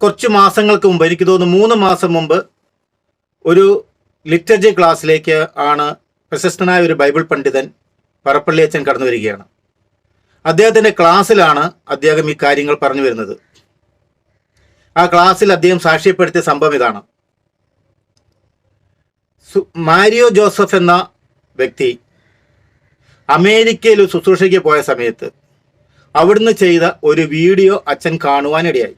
കുറച്ച് മാസങ്ങൾക്ക് മുമ്പ്, എനിക്ക് തോന്നുന്നു 3 മാസം മുമ്പ്, ഒരു ലിറ്റർജി ക്ലാസ്സിലേക്ക് ആണ് പ്രശസ്തനായ ഒരു ബൈബിൾ പണ്ഡിതൻ പറപ്പള്ളി അച്ഛൻ കടന്നു വരികയാണ്. അദ്ദേഹത്തിൻ്റെ ക്ലാസ്സിലാണ് അദ്ദേഹം ഈ കാര്യങ്ങൾ പറഞ്ഞു വരുന്നത്. ആ ക്ലാസ്സിൽ അദ്ദേഹം സാക്ഷ്യപ്പെടുത്തിയ സംഭവം ഇതാണ്. മാരിയോ ജോസഫ് എന്ന വ്യക്തി അമേരിക്കയിൽ ശുശ്രൂഷയ്ക്ക് പോയ സമയത്ത് അവിടുന്ന് ചെയ്ത ഒരു വീഡിയോ അച്ഛൻ കാണുവാനിടയായി.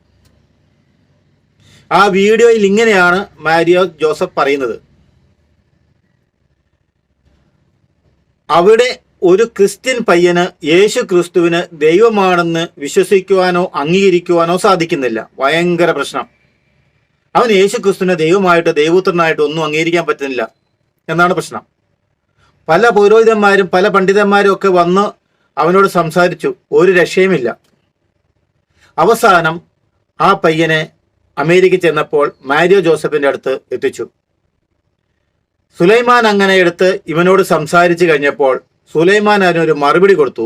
ആ വീഡിയോയിൽ ഇങ്ങനെയാണ് മാരിയോ ജോസഫ് പറയുന്നത്: അവിടെ ഒരു ക്രിസ്ത്യൻ പയ്യന് യേശു ക്രിസ്തുവിന് ദൈവമാണെന്ന് വിശ്വസിക്കുവാനോ അംഗീകരിക്കുവാനോ സാധിക്കുന്നില്ല. ഭയങ്കര പ്രശ്നം. അവൻ യേശു ക്രിസ്തുവിനെ ദൈവമായിട്ട് ദൈവപുത്രനായിട്ട് ഒന്നും അംഗീകരിക്കാൻ പറ്റുന്നില്ല എന്നാണ് പ്രശ്നം. പല പുരോഹിതന്മാരും പല പണ്ഡിതന്മാരും ഒക്കെ വന്ന് അവനോട് സംസാരിച്ചു, ഒരു രക്ഷയുമില്ല. അവസാനം ആ പയ്യനെ അമേരിക്ക ചെന്നപ്പോൾ മാരിയോ ജോസഫിൻ്റെ അടുത്ത് എത്തിച്ചു. സുലൈമാൻ അങ്ങനെ എടുത്ത് ഇവനോട് സംസാരിച്ചു കഴിഞ്ഞപ്പോൾ സുലൈമാൻ അതിനൊരു മറുപടി കൊടുത്തു.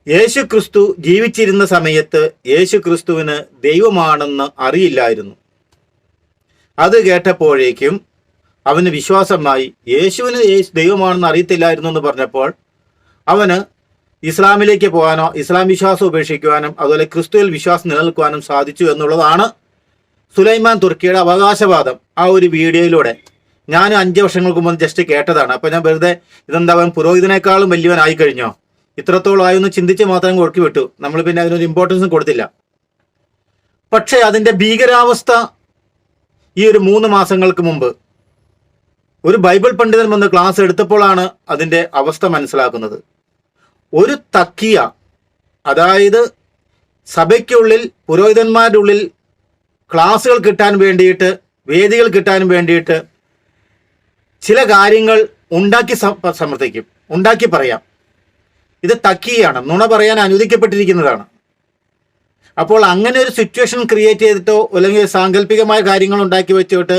യേശു ക്രിസ്തു ജീവിച്ചിരുന്ന സമയത്ത് യേശു ക്രിസ്തുവിന് ദൈവമാണെന്ന് അറിയില്ലായിരുന്നു. അത് കേട്ടപ്പോഴേക്കും അവന് വിശ്വാസമായി. യേശുവിന് ദൈവമാണെന്ന് അറിയത്തില്ലായിരുന്നു എന്ന് പറഞ്ഞപ്പോൾ അവന് ഇസ്ലാമിലേക്ക് പോകാനോ ഇസ്ലാം വിശ്വാസം ഉപേക്ഷിക്കുവാനും അതുപോലെ ക്രിസ്തുവിൽ വിശ്വാസം നിലനിൽക്കുവാനും സാധിച്ചു എന്നുള്ളതാണ് സുലൈമാൻ തുർക്കിയുടെ അവകാശവാദം. ആ ഒരു വീഡിയോയിലൂടെ ഞാൻ 5 വർഷങ്ങൾക്ക് മുമ്പ് ജസ്റ്റ് കേട്ടതാണ്. അപ്പോൾ ഞാൻ വെറുതെ ഇതെന്താ അവൻ പുരോഹിതനേക്കാളും വലിയവനായി കഴിഞ്ഞോ, ഇത്രത്തോളം ആയൊന്ന് ചിന്തിച്ച് മാത്രം കൊടുക്കി വിട്ടു. നമ്മൾ പിന്നെ അതിനൊരു ഇമ്പോർട്ടൻസും കൊടുത്തില്ല. പക്ഷേ അതിൻ്റെ ഭീകരാവസ്ഥ ഈ ഒരു 3 മാസങ്ങൾക്ക് മുമ്പ് ഒരു ബൈബിൾ പണ്ഡിതൻ വന്ന് ക്ലാസ് എടുത്തപ്പോഴാണ് അതിൻ്റെ അവസ്ഥ മനസ്സിലാക്കുന്നത്. ഒരു തക്കിയ, അതായത് സഭയ്ക്കുള്ളിൽ പുരോഹിതന്മാരുടെ ഉള്ളിൽ ക്ലാസ്സുകൾ കിട്ടാൻ വേണ്ടിയിട്ട്, വേദികൾ കിട്ടാൻ വേണ്ടിയിട്ട് ചില കാര്യങ്ങൾ ഉണ്ടാക്കി പറയാം. ഇത് തക്കിയാണ്, നുണ പറയാൻ അനുവദിക്കപ്പെട്ടിരിക്കുന്നതാണ്. അപ്പോൾ അങ്ങനെ ഒരു സിറ്റുവേഷൻ ക്രിയേറ്റ് ചെയ്തിട്ടോ അല്ലെങ്കിൽ സാങ്കല്പികമായ കാര്യങ്ങൾ ഉണ്ടാക്കി വെച്ചിട്ട്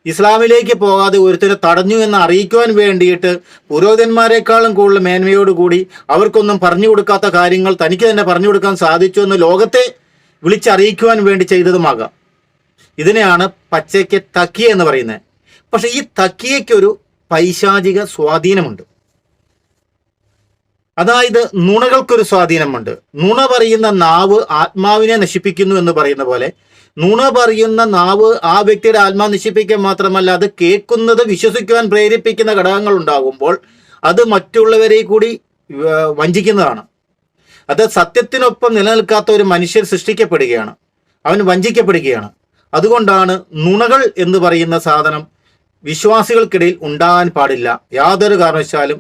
ഇസ്ലാമിലേക്ക് പോകാതെ ഒരുത്തരെ തടഞ്ഞു എന്ന് അറിയിക്കുവാൻ വേണ്ടിയിട്ട് പുരോഹിതന്മാരെക്കാളും കൂടുതൽ മേന്മയോടുകൂടി അവർക്കൊന്നും പറഞ്ഞു കൊടുക്കാത്ത കാര്യങ്ങൾ തനിക്ക് തന്നെ പറഞ്ഞു കൊടുക്കാൻ സാധിച്ചു എന്ന് ലോകത്തെ വിളിച്ചറിയിക്കുവാൻ വേണ്ടി ചെയ്തതുമാകാം. ഇതിനെയാണ് പച്ചയ്ക്ക് തക്കിയ എന്ന് പറയുന്നത്. പക്ഷെ ഈ തക്കിയയ്ക്കൊരു പൈശാചിക സ്വാധീനമുണ്ട്. അതായത് നുണകൾക്കൊരു സ്വാധീനമുണ്ട്. നുണ പറയുന്ന നാവ് ആത്മാവിനെ നശിപ്പിക്കുന്നു എന്ന് പറയുന്ന പോലെ നുണ പറയുന്ന നാവ് ആ വ്യക്തിയുടെ ആത്മാവ് നശിപ്പിക്കാൻ മാത്രമല്ല, അത് കേൾക്കുന്നത് വിശ്വസിക്കുവാൻ പ്രേരിപ്പിക്കുന്ന ഘടകങ്ങൾ ഉണ്ടാകുമ്പോൾ അത് മറ്റുള്ളവരെ കൂടി വഞ്ചിക്കുന്നതാണ്. അത് സത്യത്തിനൊപ്പം നിലനിൽക്കാത്ത ഒരു മനുഷ്യൻ സൃഷ്ടിക്കപ്പെടുകയാണ്, അവൻ വഞ്ചിക്കപ്പെടുകയാണ്. അതുകൊണ്ടാണ് നുണകൾ എന്ന് പറയുന്ന സാധനം വിശ്വാസികൾക്കിടയിൽ ഉണ്ടാകാൻ പാടില്ല. യാതൊരു കാരണവശാലും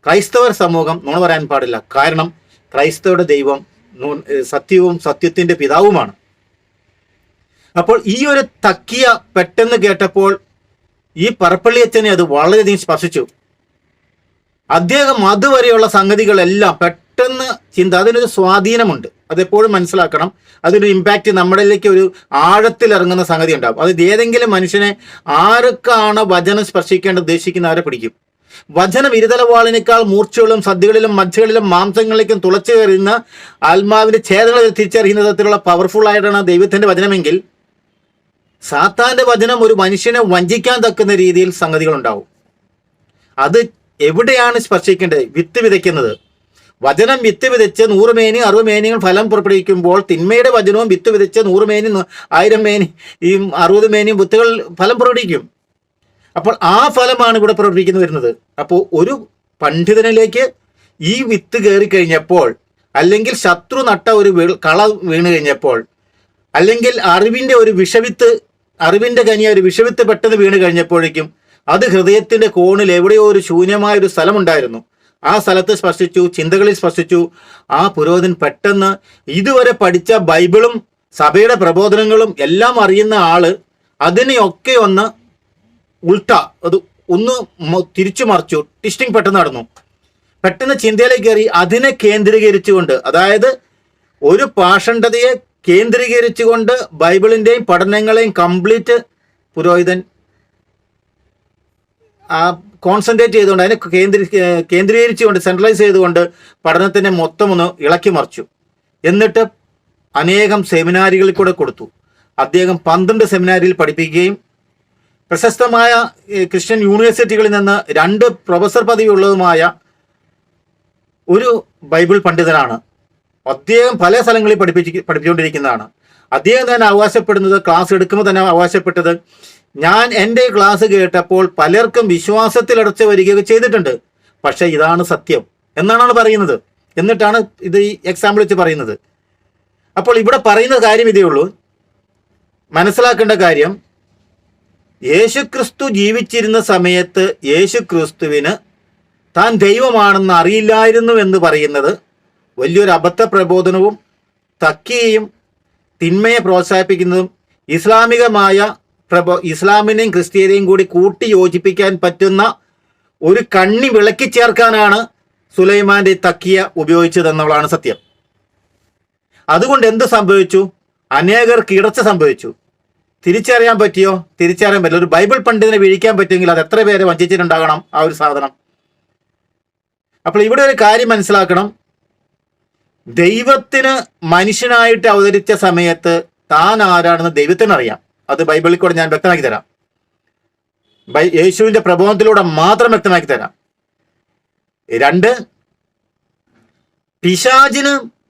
ക്രൈസ്തവർ സമൂഹം നുണ പറയാൻ പാടില്ല. കാരണം ക്രൈസ്തവരുടെ ദൈവം സത്യവും സത്യത്തിൻ്റെ പിതാവുമാണ്. അപ്പോൾ ഈ ഒരു തക്കിയ പെട്ടെന്ന് കേട്ടപ്പോൾ ഈ പറപ്പള്ളി അച്ഛനെ അത് വളരെയധികം സ്പർശിച്ചു. അദ്ദേഹം അതുവരെയുള്ള സംഗതികളെല്ലാം പെട്ടെന്ന് അതിനൊരു സ്വാധീനമുണ്ട്. അതെപ്പോഴും മനസ്സിലാക്കണം. അതിനൊരു ഇമ്പാക്റ്റ് നമ്മളിലേക്ക് ഒരു ആഴത്തിലിറങ്ങുന്ന സംഗതി ഉണ്ടാകും. അത് ഏതെങ്കിലും മനുഷ്യനെ ആർക്കാണ് വചനം സ്പർശിക്കേണ്ട ഉദ്ദേശിക്കുന്നവരെ പിടിക്കും. വചനം ഇരുതലവാളിനേക്കാൾ മൂർച്ചകളും സദ്യകളിലും മജ്ജകളിലും മാംസങ്ങളിലേക്കും തുളച്ചു കയറുന്ന ആത്മാവിന്റെ ഛേദങ്ങൾ തിരിച്ചറിയുന്ന തരത്തിലുള്ള പവർഫുൾ ആയിട്ടാണ് ദൈവത്തിന്റെ വചനമെങ്കിൽ സാത്താന്റെ വചനം ഒരു മനുഷ്യനെ വഞ്ചിക്കാൻ തക്കുന്ന രീതിയിൽ സംഗതികളുണ്ടാവും. അത് എവിടെയാണ് സ്പർശിക്കേണ്ടത്? വിത്ത് വിതയ്ക്കുന്നത്. വചനം വിത്ത് വിതച്ച് 100 മേനി 60 മേനികൾ ഫലം പുറപ്പെടുവിക്കുമ്പോൾ തിന്മയുടെ വചനവും വിത്ത് വിതച്ച് 100 മേനി 1000 മേനി ഈ 60 മേനിയും വിത്തുകൾ ഫലം പുറപ്പെടുവിക്കും. അപ്പോൾ ആ ഫലമാണ് ഇവിടെ പ്രവർത്തിക്കുന്നത് വരുന്നത്. അപ്പോൾ ഒരു പണ്ഡിതനിലേക്ക് ഈ വിത്ത് കയറി കഴിഞ്ഞപ്പോൾ, അല്ലെങ്കിൽ ശത്രു നട്ട ഒരു കള വീണ് കഴിഞ്ഞപ്പോൾ, അല്ലെങ്കിൽ അറിവിൻ്റെ ഒരു വിഷവിത്ത്, അറിവിൻ്റെ കനിയ ഒരു വിഷവിത്ത് പെട്ടെന്ന് വീണ് കഴിഞ്ഞപ്പോഴേക്കും അത് ഹൃദയത്തിൻ്റെ കോണിൽ എവിടെയോ ഒരു ശൂന്യമായൊരു സ്ഥലമുണ്ടായിരുന്നു. ആ സ്ഥലത്ത് സ്പർശിച്ചു, ചിന്തകളിൽ സ്പർശിച്ചു. ആ പുരോഹിതൻ പെട്ടെന്ന് ഇതുവരെ പഠിച്ച ബൈബിളും സഭയുടെ പ്രബോധനങ്ങളും എല്ലാം അറിയുന്ന ആള് അതിനെയൊക്കെ ഒന്ന് അത് ഒന്ന് തിരിച്ചു മറിച്ചു. ട്വിസ്റ്റിംഗ് പെട്ടെന്ന് നടന്നു. പെട്ടെന്ന് ചിന്തയിലേക്ക് കയറി. അതിനെ കേന്ദ്രീകരിച്ചുകൊണ്ട്, അതായത് ഒരു പാഷണ്ഡതയെ കേന്ദ്രീകരിച്ചുകൊണ്ട് ബൈബിളിൻ്റെയും പഠനങ്ങളെയും കംപ്ലീറ്റ് പുരോഹിതൻ കോൺസെൻട്രേറ്റ് ചെയ്തുകൊണ്ട്, അതിനെ കേന്ദ്രീകരിച്ചുകൊണ്ട്, സെൻട്രലൈസ് ചെയ്തുകൊണ്ട് പഠനത്തിനെ മൊത്തം ഒന്ന് ഇളക്കി മറിച്ചു. എന്നിട്ട് അനേകം സെമിനാരികളിൽ കൂടെ കൊടുത്തു. അദ്ദേഹം 12 സെമിനാരിയിൽ പഠിപ്പിക്കുകയും പ്രശസ്തമായ ക്രിസ്ത്യൻ യൂണിവേഴ്സിറ്റികളിൽ നിന്ന് 2 പ്രൊഫസർ പദവിയുള്ളതുമായ ഒരു ബൈബിൾ പണ്ഡിതനാണ്. അദ്ദേഹം പല സ്ഥലങ്ങളിൽ പഠിപ്പിച്ചുകൊണ്ടിരിക്കുന്നതാണ്. അദ്ദേഹം തന്നെ അവകാശപ്പെടുന്നത്, ക്ലാസ് എടുക്കുമ്പോൾ തന്നെ അവകാശപ്പെട്ടത്, ഞാൻ എൻ്റെ ക്ലാസ് കേട്ടപ്പോൾ പലർക്കും വിശ്വാസത്തിലടച്ച് വരികയൊക്കെ ചെയ്തിട്ടുണ്ട്, പക്ഷെ ഇതാണ് സത്യം എന്നാണ് പറയുന്നത്. എന്നിട്ടാണ് ഇത് ഈ എക്സാമ്പിൾ വെച്ച് പറയുന്നത്. അപ്പോൾ ഇവിടെ പറയുന്ന കാര്യം ഇതേ ഉള്ളൂ. മനസ്സിലാക്കേണ്ട കാര്യം, യേശുക്രിസ്തു ജീവിച്ചിരുന്ന സമയത്ത് യേശുക്രിസ്തുവിന് താൻ ദൈവമാണെന്ന് അറിയില്ലായിരുന്നു എന്ന് പറയുന്നത് വലിയൊരു അബദ്ധ പ്രബോധനവും തക്കിയയും തിന്മയെ പ്രോത്സാഹിപ്പിക്കുന്നതും ഇസ്ലാമികമായ ഇസ്ലാമിനെയും ക്രിസ്ത്യനെയും കൂടി കൂട്ടി യോജിപ്പിക്കാൻ പറ്റുന്ന ഒരു കണ്ണി വിളക്കി ചേർക്കാനാണ് സുലൈമാന്റെ തക്കിയ ഉപയോഗിച്ചതെന്നുള്ളതാണ് സത്യം. അതുകൊണ്ട് എന്ത് സംഭവിച്ചു? അനേകർക്ക് ഇടർച്ച സംഭവിച്ചു. തിരിച്ചറിയാൻ പറ്റിയോ? തിരിച്ചറിയാൻ പറ്റില്ല. ഒരു ബൈബിൾ പണ്ഡിതനെ വീഴിക്കാൻ പറ്റുമെങ്കിൽ അത് എത്ര പേരെ വഞ്ചിച്ചിട്ടുണ്ടാകണം ആ ഒരു സാധനം. അപ്പോൾ ഇവിടെ ഒരു കാര്യം മനസ്സിലാക്കണം. ദൈവത്തിന് മനുഷ്യനായിട്ട് അവതരിച്ച സമയത്ത് താൻ ആരാണെന്ന് ദൈവത്തിന് അറിയാം. അത് ബൈബിളിൽ കൂടെ ഞാൻ വ്യക്തമാക്കി തരാം. യേശുവിന്റെ പ്രബോധനത്തിലൂടെ മാത്രം വ്യക്തമാക്കി തരാം. 2,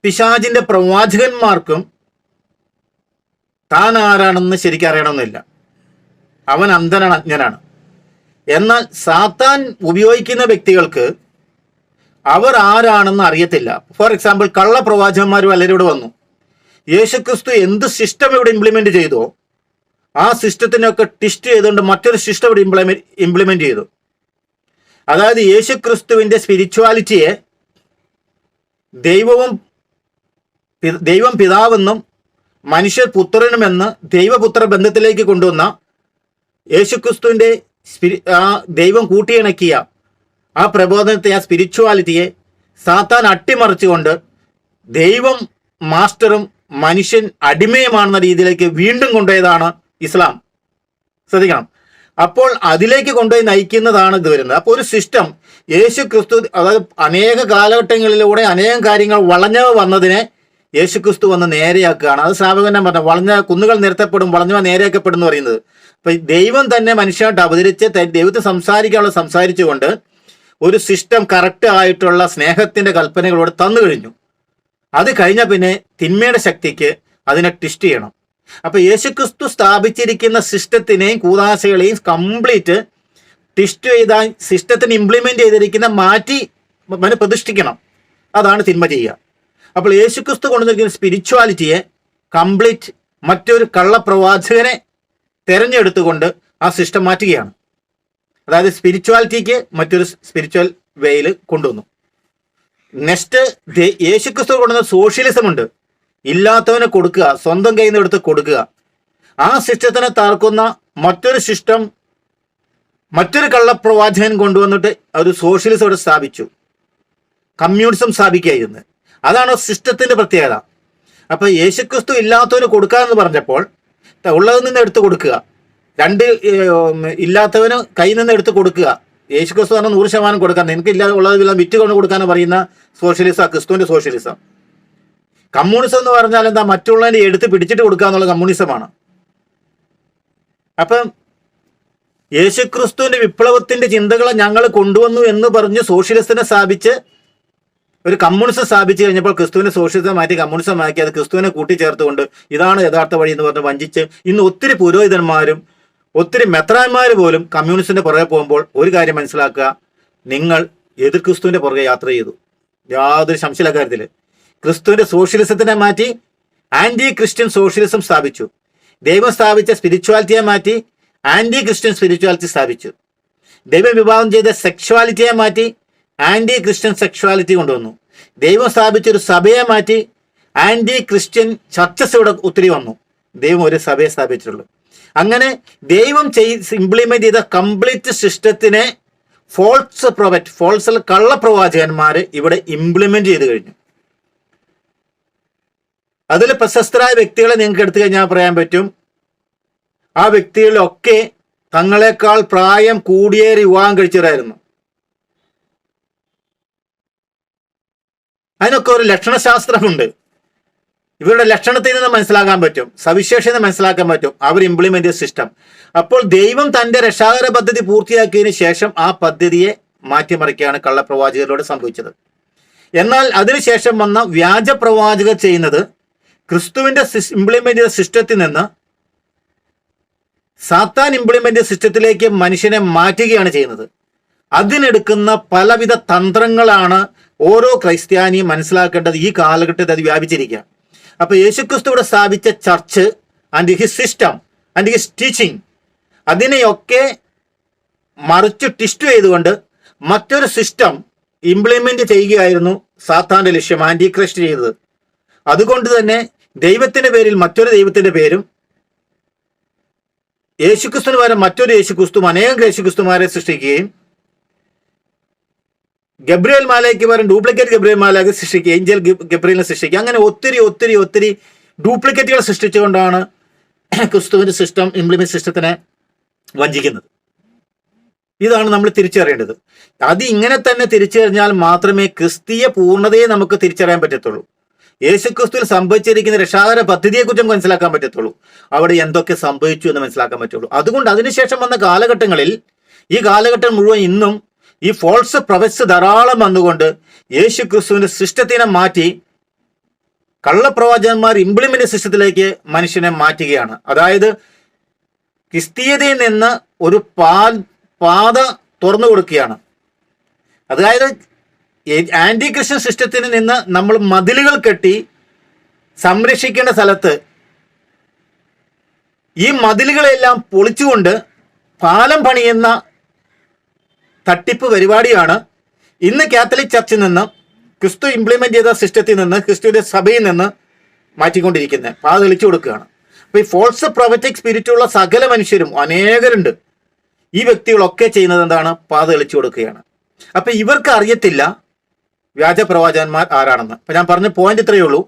പിശാചിന്റെ പ്രവാചകന്മാർക്കും താൻ ആരാണെന്ന് ശരിക്കും അറിയണമെന്നില്ല. അവൻ അന്ധനാണ്, അജ്ഞനാണ്. എന്നാൽ സാത്താൻ ഉപയോഗിക്കുന്ന വ്യക്തികൾക്ക് അവർ ആരാണെന്ന് അറിയത്തില്ല. ഫോർ എക്സാമ്പിൾ, കള്ളപ്രവാചകന്മാർ പലരും ഇവിടെ വന്നു. യേശുക്രിസ്തു എന്ത് സിസ്റ്റം ഇവിടെ ഇംപ്ലിമെന്റ് ചെയ്തോ ആ സിസ്റ്റത്തിനൊക്കെ ട്വിസ്റ്റ് ചെയ്തുകൊണ്ട് മറ്റൊരു സിസ്റ്റം ഇവിടെ ഇംപ്ലിമെന്റ് ചെയ്തു. അതായത് യേശുക്രിസ്തുവിന്റെ സ്പിരിച്വാലിറ്റിയെ ദൈവം പിതാവെന്നും മനുഷ്യ പുത്രനുമെന്ന് ദൈവപുത്ര ബന്ധത്തിലേക്ക് കൊണ്ടുവന്ന യേശുക്രിസ്തുവിന്റെ ദൈവം കൂട്ടിയിണക്കിയ ആ പ്രബോധനത്തെ, ആ സ്പിരിച്വാലിറ്റിയെ സാത്താൻ അട്ടിമറിച്ചുകൊണ്ട് ദൈവം മാസ്റ്ററും മനുഷ്യൻ അടിമയുമാണെന്ന രീതിയിലേക്ക് വീണ്ടും കൊണ്ടുപോയതാണ് ഇസ്ലാം. ശ്രദ്ധിക്കണം. അപ്പോൾ അതിലേക്ക് കൊണ്ടുപോയി നയിക്കുന്നതാണ് ഇത് വരുന്നത്. അപ്പോൾ ഒരു സിസ്റ്റം യേശുക്രിസ്തു, അതായത് അനേക കാലഘട്ടങ്ങളിലൂടെ അനേകം കാര്യങ്ങൾ വളഞ്ഞവ വന്നതിനെ യേശുക്രിസ്തു വന്ന് നേരെയാക്കുകയാണ്. അത് ശ്രാവകനെ പറഞ്ഞ വളഞ്ഞ കുന്നുകൾ നിരത്തപ്പെടും, വളഞ്ഞവ നേരെയാക്കപ്പെടും എന്ന് പറയുന്നത്. അപ്പൊ ദൈവം തന്നെ മനുഷ്യനായിട്ട് അവതരിച്ച് ദൈവത്തെ സംസാരിക്കാനുള്ള സംസാരിച്ചുകൊണ്ട് ഒരു സിസ്റ്റം കറക്റ്റ് ആയിട്ടുള്ള സ്നേഹത്തിന്റെ കൽപ്പനകളോട് തന്നു കഴിഞ്ഞു. അത് കഴിഞ്ഞ പിന്നെ തിന്മയുടെ ശക്തിക്ക് അതിനെ ട്വിസ്റ്റ് ചെയ്യണം. അപ്പൊ യേശുക്രിസ്തു സ്ഥാപിച്ചിരിക്കുന്ന സിസ്റ്റത്തിനെയും കൂതാശകളെയും കംപ്ലീറ്റ് ട്വിസ്റ്റ് ചെയ്ത സിസ്റ്റത്തിന് ഇംപ്ലിമെന്റ് ചെയ്തിരിക്കുന്ന മാറ്റി പ്രതിഷ്ഠിക്കണം. അതാണ് തിന്മ ചെയ്യുക. അപ്പോൾ യേശുക്രിസ്തു കൊണ്ടുവന്നിരിക്കുന്ന സ്പിരിച്വാലിറ്റിയെ കംപ്ലീറ്റ് മറ്റൊരു കള്ളപ്രവാചകനെ തെരഞ്ഞെടുത്തുകൊണ്ട് ആ സിസ്റ്റം മാറ്റുകയാണ്. അതായത് സ്പിരിച്വാലിറ്റിക്ക് മറ്റൊരു സ്പിരിച്വൽ വേയിൽ കൊണ്ടുവന്നു. നെക്സ്റ്റ്, യേശുക്രിസ്തു കൊണ്ടുവന്ന സോഷ്യലിസം ഉണ്ട്. ഇല്ലാത്തവന് കൊടുക്കുക, സ്വന്തം കയ്യിൽ നിന്ന് എടുത്ത് കൊടുക്കുക. ആ സിസ്റ്റത്തിനെ തകർക്കുന്ന മറ്റൊരു സിസ്റ്റം മറ്റൊരു കള്ളപ്രവാചകൻ കൊണ്ടുവന്നിട്ട് ഒരു സോഷ്യലിസം ഇവിടെ സ്ഥാപിച്ചു, കമ്മ്യൂണിസം സ്ഥാപിക്കുകയായിരുന്നു. അതാണ് സിസ്റ്റത്തിന്റെ പ്രത്യേകത. അപ്പൊ യേശുക്രിസ്തു ഇല്ലാത്തവന് കൊടുക്കാന്ന് പറഞ്ഞപ്പോൾ ഉള്ളതിൽ നിന്ന് എടുത്ത് കൊടുക്കുക, ഇല്ലാത്തവന് കയ്യിൽ നിന്ന് എടുത്ത് കൊടുക്കുക. യേശുക്രിസ്തു പറഞ്ഞാൽ 100% കൊടുക്കാൻ, നിനക്ക് ഇല്ലാതെ ഉള്ളതെല്ലാം വിറ്റ് കൊണ്ട് കൊടുക്കാന്ന് പറയുന്ന സോഷ്യലിസം ക്രിസ്തുവിന്റെ സോഷ്യലിസം. കമ്മ്യൂണിസം എന്ന് പറഞ്ഞാൽ എന്താ? മറ്റുള്ളതിനെ എടുത്ത് പിടിച്ചിട്ട് കൊടുക്കുക എന്നുള്ള കമ്മ്യൂണിസമാണ്. അപ്പം യേശുക്രിസ്തുവിന്റെ വിപ്ലവത്തിന്റെ ചിന്തകളെ ഞങ്ങൾ കൊണ്ടുവന്നു എന്ന് പറഞ്ഞ് സോഷ്യലിസത്തിനെ സ്ഥാപിച്ച് ഒരു കമ്മ്യൂണിസം സ്ഥാപിച്ചു കഴിഞ്ഞപ്പോൾ ക്രിസ്തുവിനെ സോഷ്യലിസം മാറ്റി കമ്മ്യൂണിസം ആക്കി അത് ക്രിസ്തുവിനെ കൂട്ടിച്ചേർത്തുകൊണ്ട് ഇതാണ് യഥാർത്ഥ വഴി എന്ന് പറഞ്ഞ് വഞ്ചിച്ച് ഇന്ന് ഒത്തിരി പുരോഹിതന്മാരും ഒത്തിരി മെത്രാന്മാർ പോലും കമ്മ്യൂണിസ്റ്റിന്റെ പുറകെ പോകുമ്പോൾ ഒരു കാര്യം മനസ്സിലാക്കുക, നിങ്ങൾ എതിർ ക്രിസ്തുവിന്റെ പുറകെ യാത്ര ചെയ്തു. യാതൊരു സംശയമില്ല കാര്യത്തിൽ. ക്രിസ്തുവിന്റെ സോഷ്യലിസത്തിനെ മാറ്റി ആന്റി ക്രിസ്ത്യൻ സോഷ്യലിസം സ്ഥാപിച്ചു. ദൈവം സ്ഥാപിച്ച സ്പിരിച്വാലിറ്റിയെ മാറ്റി ആന്റി ക്രിസ്ത്യൻ സ്പിരിച്വാലിറ്റി സ്ഥാപിച്ചു. ദൈവം വിഭാവനം ചെയ്ത സെക്ഷുവാലിറ്റിയെ മാറ്റി ആന്റി ക്രിസ്ത്യൻ സെക്ഷുവാലിറ്റി കൊണ്ടുവന്നു. ദൈവം സ്ഥാപിച്ച ഒരു സഭയെ മാറ്റി ആന്റി ക്രിസ്ത്യൻ ചർച്ചസ് ഇവിടെ ഒത്തിരി വന്നു. ദൈവം ഒരു സഭയെ സ്ഥാപിച്ചിട്ടുള്ളൂ. അങ്ങനെ ദൈവം ഇംപ്ലിമെന്റ് ചെയ്ത കംപ്ലീറ്റ് സിസ്റ്റത്തിനെ ഫോൾസ് കള്ളപ്രവാചകന്മാര് ഇവിടെ ഇംപ്ലിമെന്റ് ചെയ്ത് കഴിഞ്ഞു. അതിൽ പ്രശസ്തരായ വ്യക്തികളെ നിങ്ങൾക്ക് എടുത്തു കഴിഞ്ഞാൽ പറയാൻ പറ്റും. ആ വ്യക്തികളിലൊക്കെ തങ്ങളെക്കാൾ പ്രായം കൂടിയേറി വിവാഹം കഴിച്ചവരായിരുന്നു. അതിനൊക്കെ ഒരു ലക്ഷണശാസ്ത്രമുണ്ട്. ഇവരുടെ ലക്ഷണത്തിൽ നിന്ന് മനസ്സിലാക്കാൻ പറ്റും, സവിശേഷത മനസ്സിലാക്കാൻ പറ്റും, അവർ ഇംപ്ലിമെന്റ് ചെയ്ത സിസ്റ്റം. അപ്പോൾ ദൈവം തന്റെ രക്ഷാകര പദ്ധതി പൂർത്തിയാക്കിയതിനു ശേഷം ആ പദ്ധതിയെ മാറ്റിമറിക്കുകയാണ് കള്ളപ്രവാചകരിലൂടെ സംഭവിച്ചത്. എന്നാൽ അതിനുശേഷം വന്ന വ്യാജ പ്രവാചകർ ചെയ്യുന്നത് ക്രിസ്തുവിന്റെ ഇംപ്ലിമെന്റ് ചെയ്ത സിസ്റ്റത്തിൽ നിന്ന് സാത്താൻ ഇംപ്ലിമെന്റ് ചെയ്ത സിസ്റ്റത്തിലേക്ക് മനുഷ്യനെ മാറ്റുകയാണ് ചെയ്യുന്നത്. അതിനെടുക്കുന്ന പലവിധ തന്ത്രങ്ങളാണ് ഓരോ ക്രൈസ്ത്യാനിയും മനസ്സിലാക്കേണ്ടത്. ഈ കാലഘട്ടത്തിൽ അത് വ്യാപിച്ചിരിക്കുക. അപ്പൊ യേശുക്രിസ്തു ഇവിടെ സ്ഥാപിച്ച church and his system and his teaching, അതിനെയൊക്കെ മറിച്ച് ട്വിസ്റ്റ് ചെയ്തുകൊണ്ട് മറ്റൊരു സിസ്റ്റം ഇംപ്ലിമെന്റ് ചെയ്യുകയായിരുന്നു സാത്താന്റെ ലക്ഷ്യം, ആന്റി ക്രൈസ്റ്റ് ചെയ്തത്. അതുകൊണ്ട് തന്നെ ദൈവത്തിന്റെ പേരിൽ മറ്റൊരു ദൈവത്തിന്റെ പേരും യേശുക്രിസ്തുവിന് പകരം മറ്റൊരു യേശുക്രിസ്തു, അനേകം യേശുക്രിസ്തുമാരെ സൃഷ്ടിക്കുകയും ഗബ്രിയേൽ മാലയ്ക്ക് പകരം ഡ്യൂപ്ലിക്കേറ്റ് ഗബ്രിയേൽ മാലയെ സൃഷ്ടിക്കുക, ഏഞ്ചൽ ഗബ്രിയേലിനെ സൃഷ്ടിക്കുക. അങ്ങനെ ഒത്തിരി ഒത്തിരി ഒത്തിരി ഡ്യൂപ്ലിക്കേറ്റുകൾ സൃഷ്ടിച്ചുകൊണ്ടാണ് ക്രിസ്തുവിന്റെ സിസ്റ്റം ഇംപ്ലിമെന്റ് സിസ്റ്റത്തിനെ വഞ്ചിക്കുന്നത്. ഇതാണ് നമ്മൾ തിരിച്ചറിയേണ്ടത്. അത് ഇങ്ങനെ തന്നെ തിരിച്ചറിഞ്ഞാൽ മാത്രമേ ക്രിസ്തീയ പൂർണ്ണതയെ നമുക്ക് തിരിച്ചറിയാൻ പറ്റത്തുള്ളൂ. യേശുക്രിസ്തുവിൽ സംഭവിച്ചിരിക്കുന്ന രക്ഷാകര പദ്ധതിയെക്കുറിച്ച് മനസ്സിലാക്കാൻ പറ്റത്തുള്ളൂ. അവിടെ എന്തൊക്കെ സംഭവിച്ചു എന്ന് മനസ്സിലാക്കാൻ പറ്റുള്ളൂ. അതുകൊണ്ട് അതിനുശേഷം വന്ന കാലഘട്ടങ്ങളിൽ, ഈ കാലഘട്ടം മുഴുവൻ ഇന്നും ഈ ഫോൾസ് പ്രൊഫറ്റ്സ് ധാരാളം വന്നുകൊണ്ട് യേശുക്രിസ്തുവിന്റെ സിസ്റ്റത്തിനെ മാറ്റി കള്ളപ്രവാചകന്മാർ ഇംപ്ലിമെന്റ് സിസ്റ്റത്തിലേക്ക് മനുഷ്യനെ മാറ്റുകയാണ്. അതായത് ക്രിസ്തീയതയിൽ നിന്ന് ഒരു പാത തുറന്നു കൊടുക്കുകയാണ്. അതായത് ആന്റി ക്രിസ്ത്യൻ സിസ്റ്റത്തിന് നിന്ന് നമ്മൾ മതിലുകൾ കെട്ടി സംരക്ഷിക്കേണ്ട സ്ഥലത്ത് ഈ മതിലുകളെല്ലാം പൊളിച്ചുകൊണ്ട് പാലം പണിയുന്ന തട്ടിപ്പ് പരിപാടിയാണ് ഇന്ന് കാത്തലിക് ചർച്ചിൽ നിന്ന്, ക്രിസ്തു ഇംപ്ലിമെന്റ് ചെയ്ത സിസ്റ്റത്തിൽ നിന്ന്, ക്രിസ്തുവിന്റെ സഭയിൽ നിന്ന് മാറ്റിക്കൊണ്ടിരിക്കുന്നത്. പാത തെളിച്ചു കൊടുക്കുകയാണ്. അപ്പൊ ഈ ഫോൾസ് പ്രൊഫറ്റിക് സ്പിരിറ്റുള്ള സകല മനുഷ്യരും അനേകരുണ്ട്. ഈ വ്യക്തികളൊക്കെ ചെയ്യുന്നത് എന്താണ്? പാത തെളിച്ചു കൊടുക്കുകയാണ്. അപ്പൊ ഇവർക്ക് അറിയത്തില്ല വ്യാജ പ്രവാചകന്മാർ ആരാണെന്ന്. അപ്പൊ ഞാൻ പറഞ്ഞ പോയിന്റ് ഇത്രയേ ഉള്ളൂ.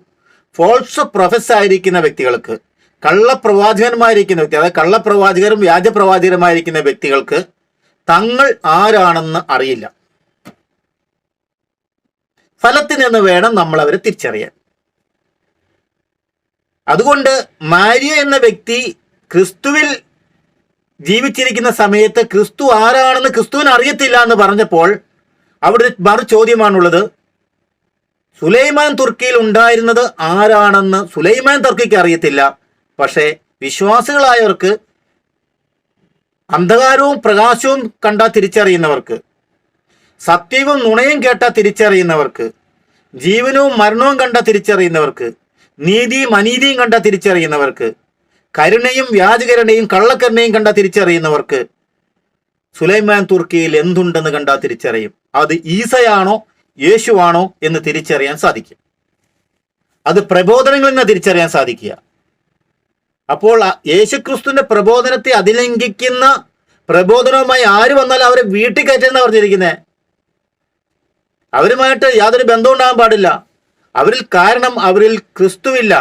ഫോൾസ് പ്രൊഫസ് ആയിരിക്കുന്ന വ്യക്തികൾക്ക്, കള്ളപ്രവാചകന്മാരിക്കുന്ന വ്യക്തി, അതായത് കള്ളപ്രവാചകരും വ്യാജ പ്രവാചകരുമായിരിക്കുന്ന വ്യക്തികൾക്ക് തങ്ങൾ ആരാണെന്ന് അറിയില്ല. ഫലത്തിൽ നിന്ന് വേണം നമ്മൾ അവരെ തിരിച്ചറിയാൻ. അതുകൊണ്ട് മാരിയ എന്ന വ്യക്തി ക്രിസ്തുവിൽ ജീവിച്ചിരിക്കുന്ന സമയത്ത് ക്രിസ്തു ആരാണെന്ന് ക്രിസ്തുവിന് അറിയത്തില്ല എന്ന് പറഞ്ഞപ്പോൾ അവിടെ മറു ചോദ്യമാണുള്ളത്. സുലൈമാൻ തുർക്കിയിൽ ഉണ്ടായിരുന്നത് ആരാണെന്ന് സുലൈമാൻ തുർക്കിക്ക് അറിയത്തില്ല. പക്ഷേ വിശ്വാസികളായവർക്ക്, അന്ധകാരവും പ്രകാശവും കണ്ടാൽ തിരിച്ചറിയുന്നവർക്ക്, സത്യവും നുണയും കേട്ടാൽ തിരിച്ചറിയുന്നവർക്ക്, ജീവനവും മരണവും കണ്ടാൽ തിരിച്ചറിയുന്നവർക്ക്, നീതിയും അനീതിയും കണ്ടാൽ തിരിച്ചറിയുന്നവർക്ക്, കരുണയും വ്യാജകരുണയും കള്ളക്കരുണയും കണ്ടാൽ തിരിച്ചറിയുന്നവർക്ക് സുലൈമാൻ തുർക്കിയിൽ എന്തുണ്ടെന്ന് കണ്ടാൽ തിരിച്ചറിയും. അത് ഈസയാണോ യേശുവാണോ എന്ന് തിരിച്ചറിയാൻ സാധിക്കും. അത് പ്രബോധനങ്ങളിൽ നിന്ന് തിരിച്ചറിയാൻ സാധിക്കുക. അപ്പോൾ യേശുക്രിസ്തുവിന്റെ പ്രബോധനത്തെ അതിലംഘിക്കുന്ന പ്രബോധനവുമായി ആര് വന്നാലും അവരെ വീട്ടിൽ കയറ്റുന്ന പറഞ്ഞിരിക്കുന്നത്. അവരുമായിട്ട് യാതൊരു ബന്ധവും ഉണ്ടാകാൻ പാടില്ല. കാരണം അവരിൽ ക്രിസ്തുവില്ല,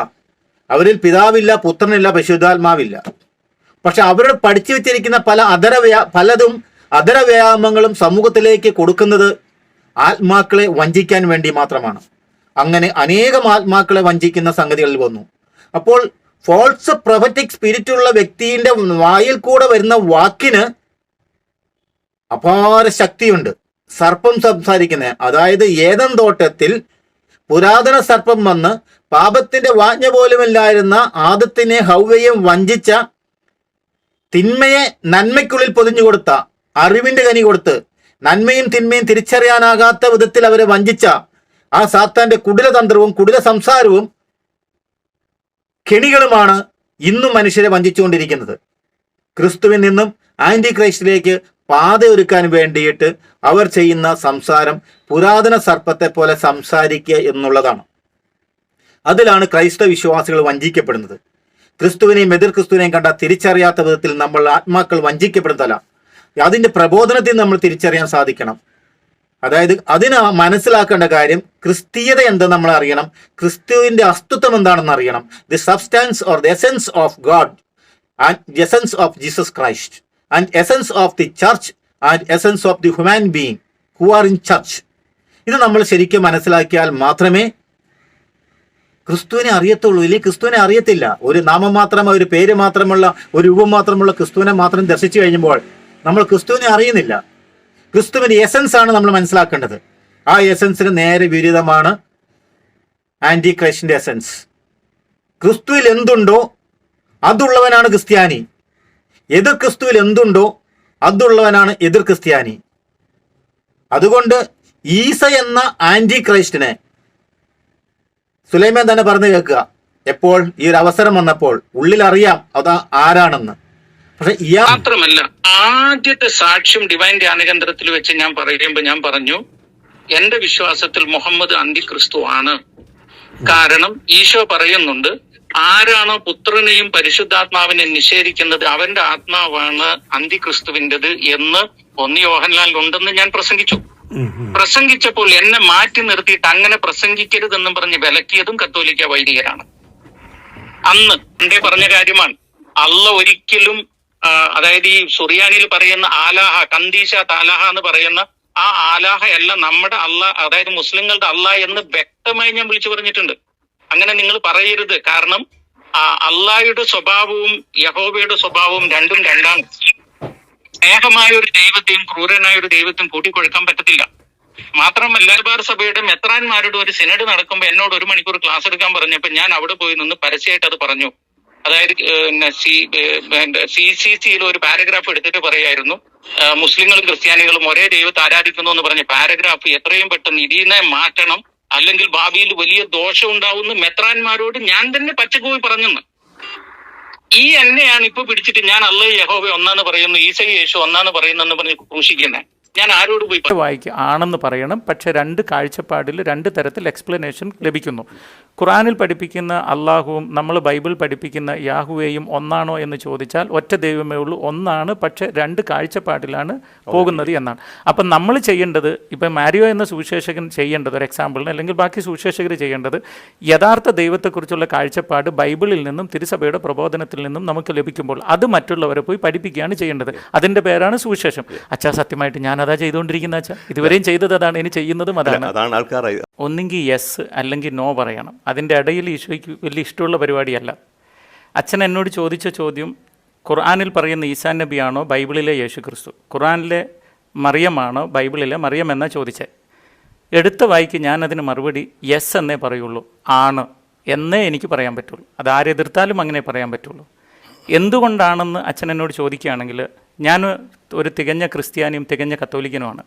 അവരിൽ പിതാവില്ല, പുത്രനില്ല, പരിശുദ്ധാത്മാവില്ല. പക്ഷെ അവരോട് പഠിച്ചു വെച്ചിരിക്കുന്ന പലതും അധരവ്യായാമങ്ങളും സമൂഹത്തിലേക്ക് കൊടുക്കുന്നത് ആത്മാക്കളെ വഞ്ചിക്കാൻ വേണ്ടി മാത്രമാണ്. അങ്ങനെ അനേകം ആത്മാക്കളെ വഞ്ചിക്കുന്ന സംഗതികളിൽ വന്നു. അപ്പോൾ ഫോൾസ് പ്രൊഫറ്റിക് സ്പിരിറ്റുള്ള വ്യക്തിയുടെ വായിൽ കൂടെ വരുന്ന വാക്കിന് അപാര ശക്തിയുണ്ട്. സർപ്പം സംസാരിക്കുന്നത്, അതായത് ഏദൻ തോട്ടത്തിൽ പുരാതന സർപ്പം വന്ന് പാപത്തിന്റെ വാജ്ഞ പോലുമില്ലായിരുന്ന ആദത്തിനെ ഹൗവയും വഞ്ചിച്ച, തിന്മയെ നന്മയ്ക്കുള്ളിൽ പൊതിഞ്ഞു കൊടുത്ത, അറിവിന്റെ കനി കൊടുത്ത് നന്മയും തിന്മയും തിരിച്ചറിയാനാകാത്ത വിധത്തിൽ അവരെ വഞ്ചിച്ച ആ സാത്താന്റെ കുടിലതന്ത്രവും കുടില സംസാരവും കെണികളുമാണ് ഇന്നും മനുഷ്യരെ വഞ്ചിച്ചുകൊണ്ടിരിക്കുന്നത്. ക്രിസ്തുവിൽ നിന്നും ആന്റി ക്രൈസ്റ്റിലേക്ക് പാതയൊരുക്കാൻ വേണ്ടിയിട്ട് അവർ ചെയ്യുന്ന സംസാരം പുരാതന സർപ്പത്തെ പോലെ സംസാരിക്കുക എന്നുള്ളതാണ്. അതിലാണ് ക്രൈസ്തവ വിശ്വാസികൾ വഞ്ചിക്കപ്പെടുന്നത്. ക്രിസ്തുവിനെയും എതിർ ക്രിസ്തുവിനെയും കണ്ട തിരിച്ചറിയാത്ത വിധത്തിൽ നമ്മൾ ആത്മാക്കൾ വഞ്ചിക്കപ്പെടുന്നതല്ല, അതിന്റെ പ്രബോധനത്തിൽ നമ്മൾ തിരിച്ചറിയാൻ സാധിക്കണം. അതായത് അതിന് മനസ്സിലാക്കേണ്ട കാര്യം ക്രിസ്തീയത എന്തെന്ന് നമ്മൾ അറിയണം, ക്രിസ്തുവിന്റെ അസ്തിത്വം എന്താണെന്ന് അറിയണം. The substance or the essence of God and the essence of Jesus Christ and essence of the church and essence of the human being who are in church. ഇത് നമ്മൾ ശരിക്കും മനസ്സിലാക്കിയാൽ മാത്രമേ ക്രിസ്തുവിനെ അറിയത്തുള്ളൂ, ഇല്ലെങ്കിൽ ക്രിസ്തുവിനെ അറിയത്തില്ല. ഒരു നാമം മാത്രം, ഒരു പേര് മാത്രമുള്ള, ഒരു രൂപം മാത്രമുള്ള ക്രിസ്തുവിനെ മാത്രം ദർശിച്ചു കഴിയുമ്പോൾ നമ്മൾ ക്രിസ്തുവിനെ അറിയുന്നില്ല. ക്രിസ്തുവിന്റെ എസൻസ് ആണ് നമ്മൾ മനസ്സിലാക്കേണ്ടത്. ആ എസൻസിന് നേരെ വിരുദ്ധമാണ് ആന്റി ക്രൈസ്റ്റിന്റെ എസൻസ്. ക്രിസ്തുവിൽ എന്തുണ്ടോ അതുള്ളവനാണ് ക്രിസ്ത്യാനി. എതിർ ക്രിസ്തുവിൽ എന്തുണ്ടോ അതുള്ളവനാണ് എതിർ ക്രിസ്ത്യാനി. അതുകൊണ്ട് ഈസ എന്ന ആന്റി ക്രൈസ്റ്റിനെ സുലൈമാൻ തന്നെ പറഞ്ഞു കേൾക്കുക. എപ്പോൾ ഈ ഒരു അവസരം വന്നപ്പോൾ ഉള്ളിൽ അറിയാം അത് ആരാണെന്ന്. പക്ഷെ മാത്രമല്ല, ആദ്യത്തെ സാക്ഷ്യം ഡിവൈൻ ധ്യാനകേന്ദ്രത്തിൽ വെച്ച് ഞാൻ പറയുമ്പോൾ ഞാൻ പറഞ്ഞു, എന്റെ വിശ്വാസത്തിൽ മുഹമ്മദ് അന്തിക്രിസ്തു ആണ്. കാരണം ഈശോ പറയുന്നുണ്ട്, ആരാണോ പുത്രനെയും പരിശുദ്ധാത്മാവിനെ നിഷേധിക്കുന്നത് അവന്റെ ആത്മാവാണ് അന്തിക്രിസ്തുവിൻ്റെത് എന്ന് 1 യോഹന്നാനിൽ ഉണ്ടെന്ന് ഞാൻ പ്രസംഗിച്ചപ്പോൾ എന്നെ മാറ്റി നിർത്തിയിട്ട് അങ്ങനെ പ്രസംഗിക്കരുതെന്നും പറഞ്ഞ് വിലക്കിയതും കത്തോലിക്ക വൈദികരാണ്. അന്ന് എന്റെ പറഞ്ഞ കാര്യമാണ്. അള്ള ഒരിക്കലും അതായത് ഈ സുറിയാനിയിൽ പറയുന്ന ആലാഹ, കന്ദീശ താലാഹ എന്ന് പറയുന്ന ആ ആലാഹ അല്ല നമ്മുടെ അള്ള, അതായത് മുസ്ലിങ്ങളുടെ അള്ള എന്ന് വ്യക്തമായി ഞാൻ വിളിച്ചു പറഞ്ഞിട്ടുണ്ട്. അങ്ങനെ നിങ്ങൾ പറയരുത്. കാരണം അള്ളാഹയുടെ സ്വഭാവവും യഹോവയുടെ സ്വഭാവവും രണ്ടും രണ്ടാണ്. സ്നേഹമായ ഒരു ദൈവത്തെയും ക്രൂരനായ ഒരു ദൈവത്തെയും കൂട്ടിക്കൊടുക്കാൻ പറ്റത്തില്ല. മാത്രമല്ല, മലബാർ സഭയുടെ മെത്രാന്മാരുടെ ഒരു സിനഡ് നടക്കുമ്പോൾ എന്നോട് 1 മണിക്കൂർ ക്ലാസ് എടുക്കാൻ പറഞ്ഞപ്പോൾ ഞാൻ അവിടെ പോയി നിന്ന് പരസ്യമായിട്ട് അത് പറഞ്ഞു. അതായത് CCCയിൽ ഒരു പാരഗ്രാഫ് എടുത്തിട്ട് പറയായിരുന്നു, മുസ്ലിങ്ങളും ക്രിസ്ത്യാനികളും ഒരേ ദൈവത്തെ ആരാധിക്കുന്നു എന്ന് പറഞ്ഞ പാരഗ്രാഫ് എത്രയും പെട്ടെന്ന് ഇതിനെ മാറ്റണം, അല്ലെങ്കിൽ ഭാവിയിൽ വലിയ ദോഷം ഉണ്ടാവുന്ന മെത്രാന്മാരോട് ഞാൻ തന്നെ പച്ചക്കോയി പറഞ്ഞെന്ന്. ഈ എന്നെയാണ് ഇപ്പൊ പിടിച്ചിട്ട് ഞാൻ അള്ളാഹ് യഹോവ ഒന്നാന്ന് പറയുന്നു, ഈസ യേശു ഒന്നാന്ന് പറയുന്നെന്ന് പറഞ്ഞ് ക്രൂശിക്കുന്നത്. ഞാൻ ആരോട് പോയി വായിക്കുക ആണെന്ന് പറയണം. പക്ഷെ 2 കാഴ്ചപ്പാടിൽ 2 തരത്തിൽ എക്സ്പ്ലനേഷൻ ലഭിക്കുന്നു. ഖുറാനിൽ പഠിപ്പിക്കുന്ന അള്ളാഹുവും നമ്മൾ ബൈബിൾ പഠിപ്പിക്കുന്ന യാഹുവേയും ഒന്നാണോ എന്ന് ചോദിച്ചാൽ ഒറ്റ ദൈവമേ ഉള്ളൂ, ഒന്നാണ്. പക്ഷെ 2 കാഴ്ചപ്പാടിലാണ് പോകുന്നത് എന്നാണ്. അപ്പം നമ്മൾ ചെയ്യേണ്ടത്, ഇപ്പം മാരിയോ എന്ന സുവിശേഷകൻ ചെയ്യേണ്ടത്, ഒരു എക്സാമ്പിളിന്, അല്ലെങ്കിൽ ബാക്കി സുവിശേഷകർ ചെയ്യേണ്ടത്, യഥാർത്ഥ ദൈവത്തെക്കുറിച്ചുള്ള കാഴ്ചപ്പാട് ബൈബിളിൽ നിന്നും തിരുസഭയുടെ പ്രബോധനത്തിൽ നിന്നും നമുക്ക് ലഭിക്കുമ്പോൾ അത് മറ്റുള്ളവരെ പോയി പഠിപ്പിക്കുകയാണ് ചെയ്യേണ്ടത്. അതിൻ്റെ പേരാണ് സുവിശേഷം. അച്ഛാ, സത്യമായിട്ട് ഞാൻ അതാ ചെയ്തുകൊണ്ടിരിക്കുന്ന അച്ഛാ, ഇതുവരെയും ചെയ്തത് അതാണ്, ഇനി ചെയ്യുന്നതും അതാണ്. ഒന്നെങ്കിൽ യെസ് അല്ലെങ്കിൽ നോ പറയണം. അതിൻ്റെ ഇടയിൽ ഈശോയ്ക്ക് വലിയ ഇഷ്ടമുള്ള പരിപാടിയല്ല. അച്ഛൻ എന്നോട് ചോദിച്ച ചോദ്യം, ഖുർആനിൽ പറയുന്ന ഈസാ നബിയാണോ ബൈബിളിലെ യേശു ക്രിസ്തു, ഖുർആനിലെ മറിയമാണോ ബൈബിളിലെ മറിയം എന്നാ ചോദിച്ചത്. എടുത്ത വായിക്ക് ഞാൻ അതിന് മറുപടി യെസ് എന്നേ പറയുള്ളൂ, ആണ് എന്നേ എനിക്ക് പറയാൻ പറ്റുള്ളൂ. അത് ആരെതിർത്താലും അങ്ങനെ പറയാൻ പറ്റുള്ളൂ. എന്തുകൊണ്ടാണെന്ന് അച്ഛൻ എന്നോട് ചോദിക്കുകയാണെങ്കിൽ, ഞാൻ ഒരു തികഞ്ഞ ക്രിസ്ത്യാനിയും തികഞ്ഞ കത്തോലിക്കനുമാണ്.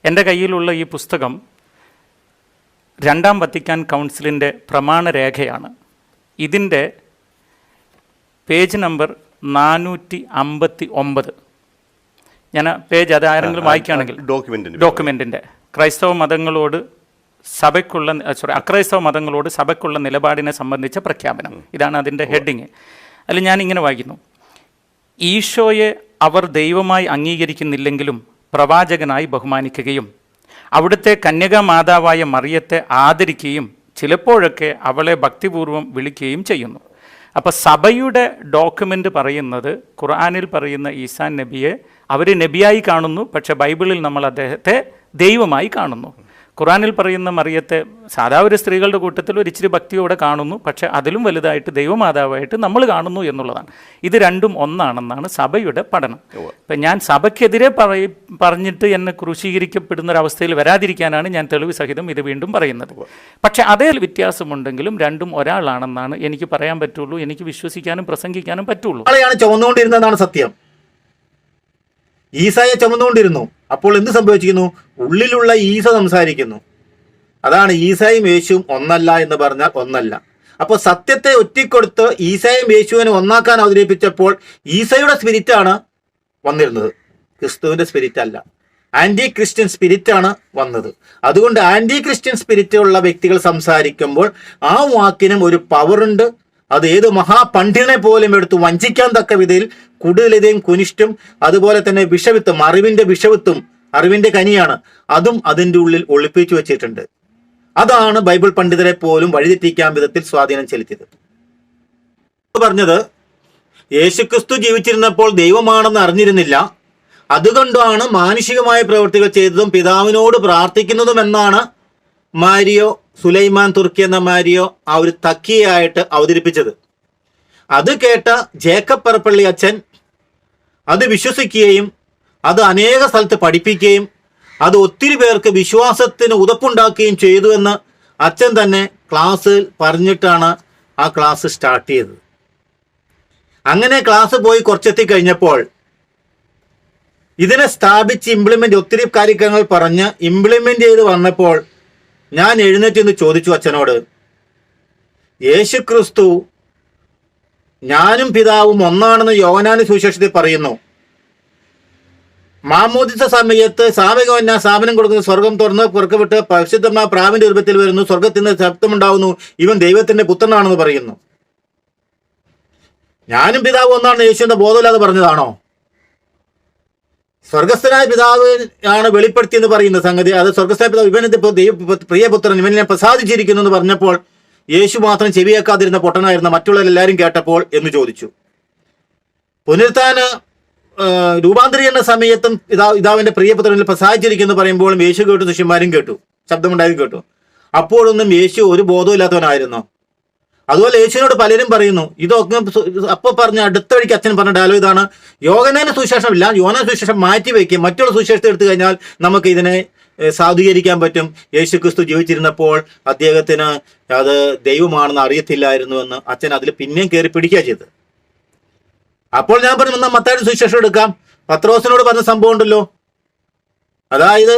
എൻ്റെ കയ്യിലുള്ള ഈ പുസ്തകം 2ാം വത്തിക്കാൻ കൗൺസിലിൻ്റെ പ്രമാണരേഖയാണ്. ഇതിൻ്റെ പേജ് നമ്പർ 459. ഞാൻ പേജ് അത് ആരെങ്കിലും വായിക്കുകയാണെങ്കിൽ, ഡോക്യുമെൻറ്റിൻ്റെ ക്രൈസ്തവ മതങ്ങളോട് അക്രൈസ്തവ മതങ്ങളോട് സഭയ്ക്കുള്ള നിലപാടിനെ സംബന്ധിച്ച പ്രഖ്യാപനം, ഇതാണ് അതിൻ്റെ ഹെഡിങ്. അതിൽ ഞാൻ ഇങ്ങനെ വായിക്കുന്നു: ഈശോയെ അവർ ദൈവമായി അംഗീകരിക്കുന്നില്ലെങ്കിലും പ്രവാചകനായി ബഹുമാനിക്കുകയും അവിടുത്തെ കന്യകാമാതാവായ മറിയത്തെ ആദരിക്കുകയും ചിലപ്പോഴൊക്കെ അവളെ ഭക്തിപൂർവ്വം വിളിക്കുകയും ചെയ്യുന്നു. അപ്പോൾ സഭയുടെ ഡോക്യുമെൻ്റ് പറയുന്നത്, ഖുർആനിൽ പറയുന്ന ഈസാ നബിയെ അവർ നബിയായി കാണുന്നു, പക്ഷേ ബൈബിളിൽ നമ്മൾ അദ്ദേഹത്തെ ദൈവമായി കാണുന്നു. ഖുർആനിൽ പറയുന്ന മറിയത്തെ സാധാ ഒരു സ്ത്രീകളുടെ കൂട്ടത്തിൽ ഒരു ഇച്ചിരി ഭക്തിയോടെ കാണുന്നു, പക്ഷേ അതിലും വലുതായിട്ട് ദൈവമാതാവായിട്ട് നമ്മൾ കാണുന്നു എന്നുള്ളതാണ്. ഇത് രണ്ടും ഒന്നാണെന്നാണ് സഭയുടെ പഠനം. ഇപ്പം ഞാൻ സഭയ്ക്കെതിരെ പറഞ്ഞിട്ട് എന്നെ ക്രൂശീകരിക്കപ്പെടുന്നൊരവസ്ഥയിൽ വരാതിരിക്കാനാണ് ഞാൻ തെളിവ് സഹിതം ഇത് വീണ്ടും പറയുന്നത്. പക്ഷേ അതേ വ്യത്യാസമുണ്ടെങ്കിലും രണ്ടും ഒരാളാണെന്നാണ് എനിക്ക് പറയാൻ പറ്റുള്ളൂ, എനിക്ക് വിശ്വസിക്കാനും പ്രസംഗിക്കാനും പറ്റുള്ളൂ. ചുമന്നുകൊണ്ടിരുന്നതാണ് സത്യം. ഈസായെ ചുമന്നുകൊണ്ടിരുന്നു. അപ്പോൾ എന്ത് സംഭവിച്ചിരിക്കുന്നു? ഉള്ളിലുള്ള ഈസ സംസാരിക്കുന്നു. അതാണ് ഈസായും യേശുവും ഒന്നല്ല എന്ന് പറഞ്ഞാൽ ഒന്നല്ല. അപ്പോൾ സത്യത്തെ ഒറ്റിക്കൊടുത്ത് ഈസായും യേശുവിനെ ഒന്നാക്കാൻ അവതരിപ്പിച്ചപ്പോൾ ഈസയുടെ സ്പിരിറ്റാണ് വന്നിരുന്നത്, ക്രിസ്തുവിന്റെ സ്പിരിറ്റ് അല്ല. ആന്റി ക്രിസ്ത്യൻ സ്പിരിറ്റാണ് വന്നത്. അതുകൊണ്ട് ആന്റി ക്രിസ്ത്യൻ സ്പിരിറ്റ് ഉള്ള വ്യക്തികൾ സംസാരിക്കുമ്പോൾ ആ വാക്കിനും ഒരു പവറുണ്ട്. അത് ഏത് മഹാപണ്ഡിതനെ പോലും എടുത്ത് വഞ്ചിക്കാൻ തക്ക വിധയിൽ കുടിലതയും കുനിഷ്ടും, അതുപോലെ തന്നെ വിഷവിത്തും, അറിവിന്റെ വിഷവിത്തും, അറിവിന്റെ കനിയാണ്, അതും അതിൻ്റെ ഉള്ളിൽ ഒളിപ്പിച്ചു വെച്ചിട്ടുണ്ട്. അതാണ് ബൈബിൾ പണ്ഡിതരെ പോലും വഴിതെറ്റിക്കാൻ വിധത്തിൽ സ്വാധീനം ചെലുത്തിയത്. പറഞ്ഞത് യേശുക്രിസ്തു ജീവിച്ചിരുന്നപ്പോൾ ദൈവമാണെന്ന് അറിഞ്ഞിരുന്നില്ല, അതുകൊണ്ടാണ് മാനുഷികമായ പ്രവൃത്തികൾ ചെയ്തതും പിതാവിനോട് പ്രാർത്ഥിക്കുന്നതും എന്നാണ് മാരിയോ സുലൈമാൻ തുർക്കി എന്ന മാരിയോ ആ ഒരു തക്കിയായിട്ട് അവതരിപ്പിച്ചത്. അത് കേട്ട ജേക്കബ് പറപ്പള്ളി അച്ഛൻ അത് വിശ്വസിക്കുകയും അത് അനേക സ്ഥലത്ത് പഠിപ്പിക്കുകയും അത് ഒത്തിരി പേർക്ക് വിശ്വാസത്തിന് ഉതപ്പുണ്ടാക്കുകയും ചെയ്തു എന്ന് അച്ഛൻ തന്നെ ക്ലാസ്സിൽ പറഞ്ഞിട്ടാണ് ആ ക്ലാസ് സ്റ്റാർട്ട് ചെയ്തത്. അങ്ങനെ ക്ലാസ് പോയി കുറച്ചെത്തി കഴിഞ്ഞപ്പോൾ ഇതിനെ സ്ഥാപിച്ച് ഇംപ്ലിമെന്റ് ഒത്തിരി കാര്യങ്ങൾ പറഞ്ഞ് ഇംപ്ലിമെന്റ് ചെയ്ത് വന്നപ്പോൾ ഞാൻ എഴുന്നേറ്റ് എന്ന് ചോദിച്ചു അച്ഛനോട്, യേശുക്രിസ്തു ഞാനും പിതാവും ഒന്നാണെന്ന് യോഹന്നാന്റെ സുവിശേഷത്തിൽ പറയുന്നു. മാമോദിസ സമയത്ത് സ്ഥാപനം കൊടുക്കുന്ന സ്വർഗം തുറന്ന് പുറത്തുവിട്ട് പരിശുദ്ധമായ പ്രാവിന്റെ രൂപത്തിൽ വരുന്നു, സ്വർഗത്തിൽ നിന്ന് ശബ്ദമുണ്ടാവുന്നു, ഇവൻ ദൈവത്തിന്റെ പുത്രനാണെന്ന് പറയുന്നു. ഞാനും പിതാവ് ഒന്നാണെന്ന് യേശുവിന്റെ ബോധമില്ലാതെ പറഞ്ഞതാണോ? സ്വർഗസ്ഥനായ പിതാവ് ആണ് വെളിപ്പെടുത്തിയെന്ന് പറയുന്ന സംഗതി, അത് സ്വർഗസ്ഥനായ പിതാവ് ഇവനെന്റെ പ്രിയപുത്രൻ, ഇവനെ പ്രസാദിച്ചിരിക്കുന്നു എന്ന് പറഞ്ഞപ്പോൾ യേശു മാത്രം ചെവിയേക്കാതിരുന്ന പൊട്ടനായിരുന്ന മറ്റുള്ളവരെല്ലാവരും കേട്ടപ്പോൾ എന്ന് ചോദിച്ചു. പുനരുത്ഥാന രൂപാന്തരീകരണ സമയത്തും പിതാവിന്റെ പ്രിയപുത്രനിൽ പ്രസാദിച്ചിരിക്കുന്നു പറയുമ്പോഴും യേശു കേട്ടു, ശിഷ്യന്മാരും കേട്ടു, ശബ്ദമുണ്ടായത് കേട്ടു. അപ്പോഴൊന്നും യേശു ഒരു ബോധമില്ലാത്തവനായിരുന്നു. അതുപോലെ യേശുവിനോട് പലരും പറയുന്നു, ഇതൊക്കെ അപ്പൊ പറഞ്ഞ അടുത്ത വഴിക്ക് അച്ഛൻ പറഞ്ഞ ഡയലോഗ് ഇതാണ്, യോഹന്നാന്റെ സുവിശേഷം ഇല്ല, യോഹന്നാന്റെ സുവിശേഷം മാറ്റി വയ്ക്കും, മറ്റുള്ള സുവിശേഷത്തെ എടുത്തു കഴിഞ്ഞാൽ നമുക്ക് ഇതിനെ സാധൂകരിക്കാൻ പറ്റും. യേശുക്രിസ്തു ജീവിച്ചിരുന്നപ്പോൾ അദ്ദേഹത്തിന് അത് ദൈവമാണെന്ന് അറിയത്തില്ലായിരുന്നു എന്ന് അച്ഛൻ അതിൽ പിന്നെയും കയറി പിടിക്കുക ചെയ്തത്. അപ്പോൾ ഞാൻ പറഞ്ഞു, എന്നാൽ മത്തായിയുടെ സുവിശേഷം എടുക്കാം. പത്രോസിനോട് പറഞ്ഞ സംഭവം ഉണ്ടല്ലോ, അതായത്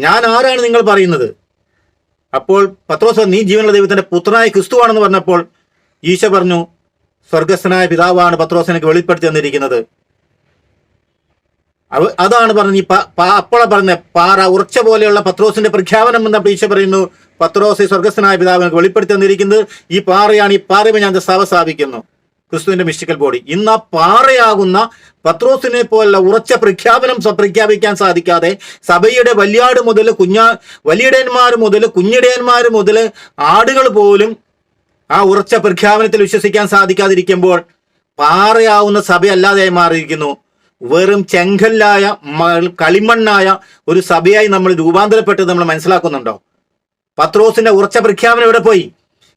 ഞാൻ ആരാണ് നിങ്ങൾ പറയുന്നത്? അപ്പോൾ പത്രോസ്, നീ ജീവനുള്ള ദൈവത്തിന്റെ പുത്രനായ ക്രിസ്തുവാണെന്ന് പറഞ്ഞപ്പോൾ ഈശോ പറഞ്ഞു, സ്വർഗസ്ഥനായ പിതാവാണ് പത്രോസിനൊക്കെ വെളിപ്പെടുത്തി തന്നിരിക്കുന്നത്. അതാണ് പറഞ്ഞ് അപ്പോഴാ പറഞ്ഞ പാറ ഉറച്ച പോലെയുള്ള പത്രോസിന്റെ പ്രഖ്യാപനം എന്നപ്പോൾ ഈശോ പറയുന്നു, പത്രോസ് സ്വർഗസ്ഥനായ പിതാവിനൊക്കെ വെളിപ്പെടുത്തി തന്നിരിക്കുന്നത് ഈ പാറയാണ്, ഈ പാറയെ ഞാൻ സഭ സ്ഥാപിക്കുന്നു, ക്രിസ്തുവിന്റെ മിസ്റ്റിക്കൽ ബോഡി. ഇന്ന് ആ പാറയാകുന്ന പത്രോസിനെ പോലുള്ള ഉറച്ച പ്രഖ്യാപനം പ്രഖ്യാപിക്കാൻ സാധിക്കാതെ സഭയുടെ വലിയടയന്മാർ മുതൽ കുഞ്ഞിടയന്മാർ മുതൽ ആടുകൾ പോലും ആ ഉറച്ച പ്രഖ്യാപനത്തിൽ വിശ്വസിക്കാൻ സാധിക്കാതിരിക്കുമ്പോൾ പാറയാവുന്ന സഭയല്ലാതെയായി മാറിയിരിക്കുന്നു. വെറും ചെങ്കല്ലായ കളിമണ്ണായ ഒരു സഭയായി നമ്മൾ രൂപാന്തരപ്പെട്ടത് നമ്മൾ മനസ്സിലാക്കുന്നുണ്ടോ? പത്രോസിന്റെ ഉറച്ച പ്രഖ്യാപനം എവിടെ പോയി?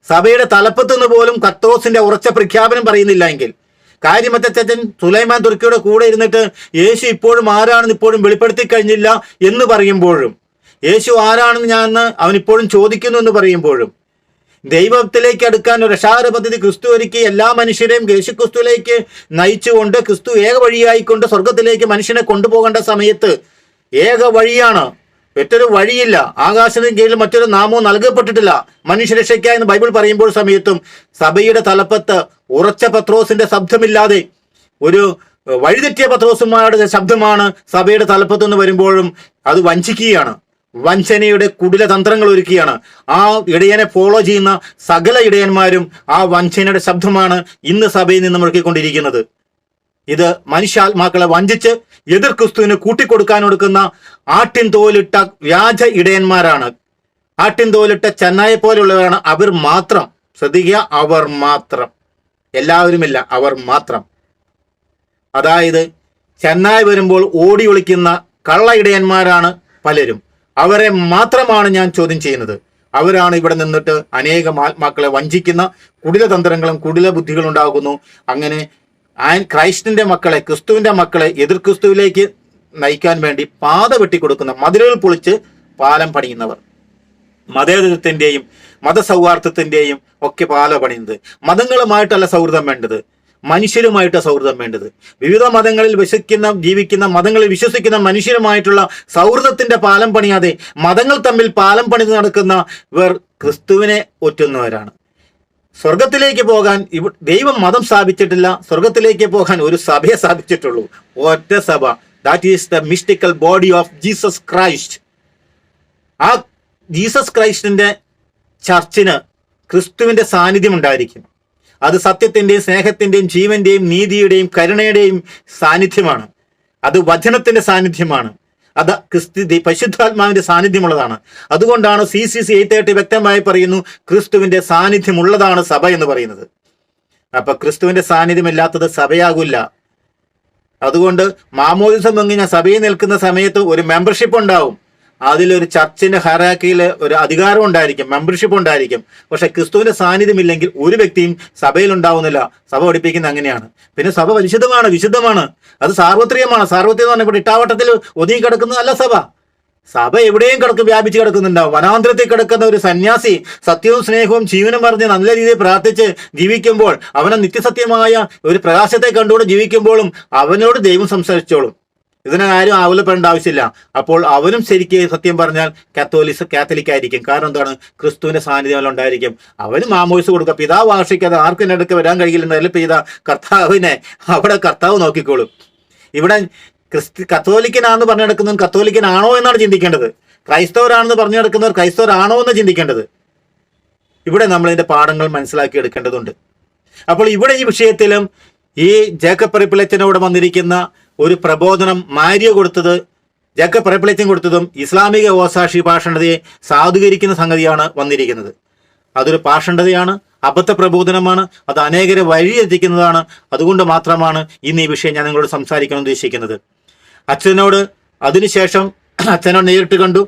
സഭയുടെ തലപ്പത്ത് നിന്ന് പോലും പത്രോസിന്റെ ഉറച്ച പ്രഖ്യാപനം പറയുന്നില്ല എങ്കിൽ കാര്യമറ്റച്ചൻ സുലൈമാൻ തുർക്കിയുടെ കൂടെ ഇരുന്നിട്ട് യേശു ഇപ്പോഴും ആരാണെന്ന് ഇപ്പോഴും വെളിപ്പെടുത്തി കഴിഞ്ഞില്ല എന്ന് പറയുമ്പോഴും, യേശു ആരാണെന്ന് അവൻ ഇപ്പോഴും ചോദിക്കുന്നു എന്ന് പറയുമ്പോഴും, ദൈവത്തിലേക്ക് അടുക്കാൻ ഒരു രക്ഷാകര പദ്ധതി ക്രിസ്തു ഒരുക്കി എല്ലാ മനുഷ്യരെയും യേശു ക്രിസ്തുവിലേക്ക് നയിച്ചുകൊണ്ട് ക്രിസ്തു ഏക വഴിയായിക്കൊണ്ട് സ്വർഗത്തിലേക്ക് മനുഷ്യനെ കൊണ്ടുപോകേണ്ട സമയത്ത് ഏക വഴിയാണ്, മറ്റൊരു വഴിയില്ല, ആകാശത്തിന് കീഴിൽ മറ്റൊരു നാമവും നൽകപ്പെട്ടിട്ടില്ല മനുഷ്യരക്ഷയ്ക്കായി എന്ന് ബൈബിൾ പറയുമ്പോൾ സമയത്തും സഭയുടെ തലപ്പത്ത് ഉറച്ച പത്രോസിന്റെ ശബ്ദമില്ലാതെ ഒരു വഴിതെറ്റിയ പത്രോസുമാരുടെ ശബ്ദമാണ് സഭയുടെ തലപ്പത്തുനിന്ന് വരുമ്പോഴും അത് വഞ്ചിക്കുകയാണ്, വഞ്ചനയുടെ കുടില തന്ത്രങ്ങൾ ഒരുക്കുകയാണ്. ആ ഇടയനെ ഫോളോ ചെയ്യുന്ന സകല ഇടയന്മാരും ആ വഞ്ചനയുടെ ശബ്ദമാണ് ഇന്ന് സഭയിൽ നിന്ന് മുഴക്കിക്കൊണ്ടിരിക്കുന്നത്. ഇത് മനുഷ്യാത്മാക്കളെ വഞ്ചിച്ച് എതിർ ക്രിസ്തുവിന് കൂട്ടിക്കൊടുക്കാൻ ആട്ടിൻ തോലിട്ട വ്യാജ ഇടയന്മാരാണ്. ആട്ടിൻ തോലിട്ട ചെന്നായെ പോലുള്ളവരാണ് അവർ മാത്രം. ശ്രദ്ധിക്കുക, അവർ മാത്രം, എല്ലാവരുമില്ല, അവർ മാത്രം. അതായത് ചെന്നായ വരുമ്പോൾ ഓടി ഒളിക്കുന്ന കള്ള ഇടയന്മാരാണ് പലരും. അവരെ മാത്രമാണ് ഞാൻ ചോദ്യം ചെയ്യുന്നത്. അവരാണ് ഇവിടെ നിന്നിട്ട് അനേകം ആത്മാക്കളെ വഞ്ചിക്കുന്ന കുടിലതന്ത്രങ്ങളും കുടില ബുദ്ധികളും ഉണ്ടാകുന്നു. അങ്ങനെ ക്രൈസ്റ്റിന്റെ മക്കളെ, ക്രിസ്തുവിന്റെ മക്കളെ എതിർ ക്രിസ്തുവിലേക്ക് നയിക്കാൻ വേണ്ടി പാത വെട്ടിക്കൊടുക്കുന്ന, മതിലുകൾ പൊളിച്ച് പാലം പണിയുന്നവർ, മതേതരത്തിന്റെയും മതസൗഹാർദ്ദത്തിന്റെയും ഒക്കെ പാലം പണിയുന്നത്. മതങ്ങളുമായിട്ടല്ല സൗഹൃദം വേണ്ടത്, മനുഷ്യരുമായിട്ട് സൗഹൃദം വേണ്ടത്. വിവിധ മതങ്ങളിൽ ജീവിക്കുന്ന മതങ്ങളിൽ വിശ്വസിക്കുന്ന മനുഷ്യരുമായിട്ടുള്ള സൗഹൃദത്തിന്റെ പാലം പണിയാതെ മതങ്ങൾ തമ്മിൽ പാലം പണിത് നടക്കുന്ന ഇവർ ക്രിസ്തുവിനെ ഒറ്റുന്നവരാണ്. സ്വർഗത്തിലേക്ക് പോകാൻ ദൈവം മതം സ്ഥാപിച്ചിട്ടില്ല. സ്വർഗത്തിലേക്ക് പോകാൻ ഒരു സഭയെ സ്ഥാപിച്ചിട്ടുള്ളൂ, ഒറ്റ സഭ. That is the mystical body of Jesus Christ. ആ ജീസസ് ക്രൈസ്റ്റിന്റെ ചർച്ചിന് ക്രിസ്തുവിന്റെ സാന്നിധ്യം ഉണ്ടായിരിക്കും. അത് സത്യത്തിന്റെയും സ്നേഹത്തിന്റെയും ജീവന്റെയും നീതിയുടെയും കരുണയുടെയും സാന്നിധ്യമാണ്. അത് വചനത്തിന്റെ സാന്നിധ്യമാണ്. അത് പരിശുദ്ധാത്മാവിന്റെ സാന്നിധ്യമുള്ളതാണ്. അതുകൊണ്ടാണ് CCC 830 വ്യക്തമായി പറയുന്നു, ക്രിസ്തുവിന്റെ സാന്നിധ്യമുള്ളതാണ് സഭ എന്ന് പറയുന്നത്. അപ്പൊ ക്രിസ്തുവിന്റെ സാന്നിധ്യമില്ലാത്തത് സഭയാകില്ല. അതുകൊണ്ട് മാമോദിസം ഞാൻ സഭയിൽ നിൽക്കുന്ന സമയത്ത് ഒരു മെമ്പർഷിപ്പ് ഉണ്ടാവും. അതിലൊരു ചർച്ചിന്റെ ഹയറാർക്കിയിൽ ഒരു അധികാരം ഉണ്ടായിരിക്കും, മെമ്പർഷിപ്പ് ഉണ്ടായിരിക്കും. പക്ഷെ ക്രിസ്തുവിന്റെ സാന്നിധ്യമില്ലെങ്കിൽ ഒരു വ്യക്തിയും സഭയിൽ ഉണ്ടാവുന്നില്ല. സഭ പഠിപ്പിക്കുന്നത് അങ്ങനെയാണ്. പിന്നെ സഭ പരിശുദ്ധമാണ്, വിശുദ്ധമാണ്, അത് സാർവത്രികമാണ്. സാർവത്രികം എന്ന് പറഞ്ഞാൽ ഇവിടെ ഇട്ടാവട്ടത്തിൽ ഒതുങ്ങി കിടക്കുന്നതല്ല സഭ. സഭ എവിടെയും വ്യാപിച്ച് കിടക്കുന്നുണ്ടാവും. വനാന്തരത്തിൽ കിടക്കുന്ന ഒരു സന്യാസി സത്യവും സ്നേഹവും ജീവനും പറഞ്ഞ് നല്ല രീതിയിൽ പ്രാർത്ഥിച്ച് ജീവിക്കുമ്പോൾ, അവനെ നിത്യസത്യമായ ഒരു പ്രകാശത്തെ കണ്ടുകൊണ്ട് ജീവിക്കുമ്പോഴും അവനോട് ദൈവം സംസാരിച്ചോളും. ഇതിനെ ആരും ആകുലപ്പെടേണ്ട ആവശ്യമില്ല. അപ്പോൾ അവനും ശരിക്ക് സത്യം പറഞ്ഞാൽ കാത്തലിക് ആയിരിക്കും. കാരണം എന്താണ്? ക്രിസ്തുവിന്റെ സാന്നിധ്യം ഉണ്ടായിരിക്കും. അവന് മാമോയിസ് കൊടുക്കുക. പിതാവ് ആകർഷിക്കാതെ ആർക്കും അടുക്ക വരാൻ കഴിയില്ലെന്നല്ല ചെയ്ത കർത്താവിനെ അവിടെ കർത്താവ് നോക്കിക്കോളും. ഇവിടെ കത്തോലിക്കനാണെന്ന് പറഞ്ഞു നടക്കുന്നവൻ കത്തോലിക്കനാണോ എന്നാണ് ചിന്തിക്കേണ്ടത്. ക്രൈസ്തവരാണെന്ന് പറഞ്ഞു നടക്കുന്നവർ ക്രൈസ്തവരാണോ എന്ന് ചിന്തിക്കേണ്ടത്. ഇവിടെ നമ്മൾ ഇതിന്റെ പാഠങ്ങൾ മനസ്സിലാക്കി എടുക്കേണ്ടതുണ്ട്. അപ്പോൾ ഇവിടെ ഈ വിഷയത്തിലും ഈ ജേക്കബ് പറപ്പിളച്ചനോട് വന്നിരിക്കുന്ന ഒരു പ്രബോധനം മാരിയ കൊടുത്തത്, ജേക്കബ് പറപ്പിളച്ചൻ കൊടുത്തതും ഇസ്ലാമിക ഓസാക്ഷി പാഷണ്ഡതയെ സാധൂകരിക്കുന്ന സംഗതിയാണ് വന്നിരിക്കുന്നത്. അതൊരു പാഷണ്ഡതയാണ്, അബദ്ധ പ്രബോധനമാണ്, അത് അനേകരെ വഴിയെത്തിക്കുന്നതാണ്. അതുകൊണ്ട് മാത്രമാണ് ഇന്ന് ഈ വിഷയം ഞാൻ നിങ്ങളോട് സംസാരിക്കാൻ ഉദ്ദേശിക്കുന്നത്. അച്ഛനോട് അതിനുശേഷം അച്ഛനോട് നേരിട്ട് കണ്ടു,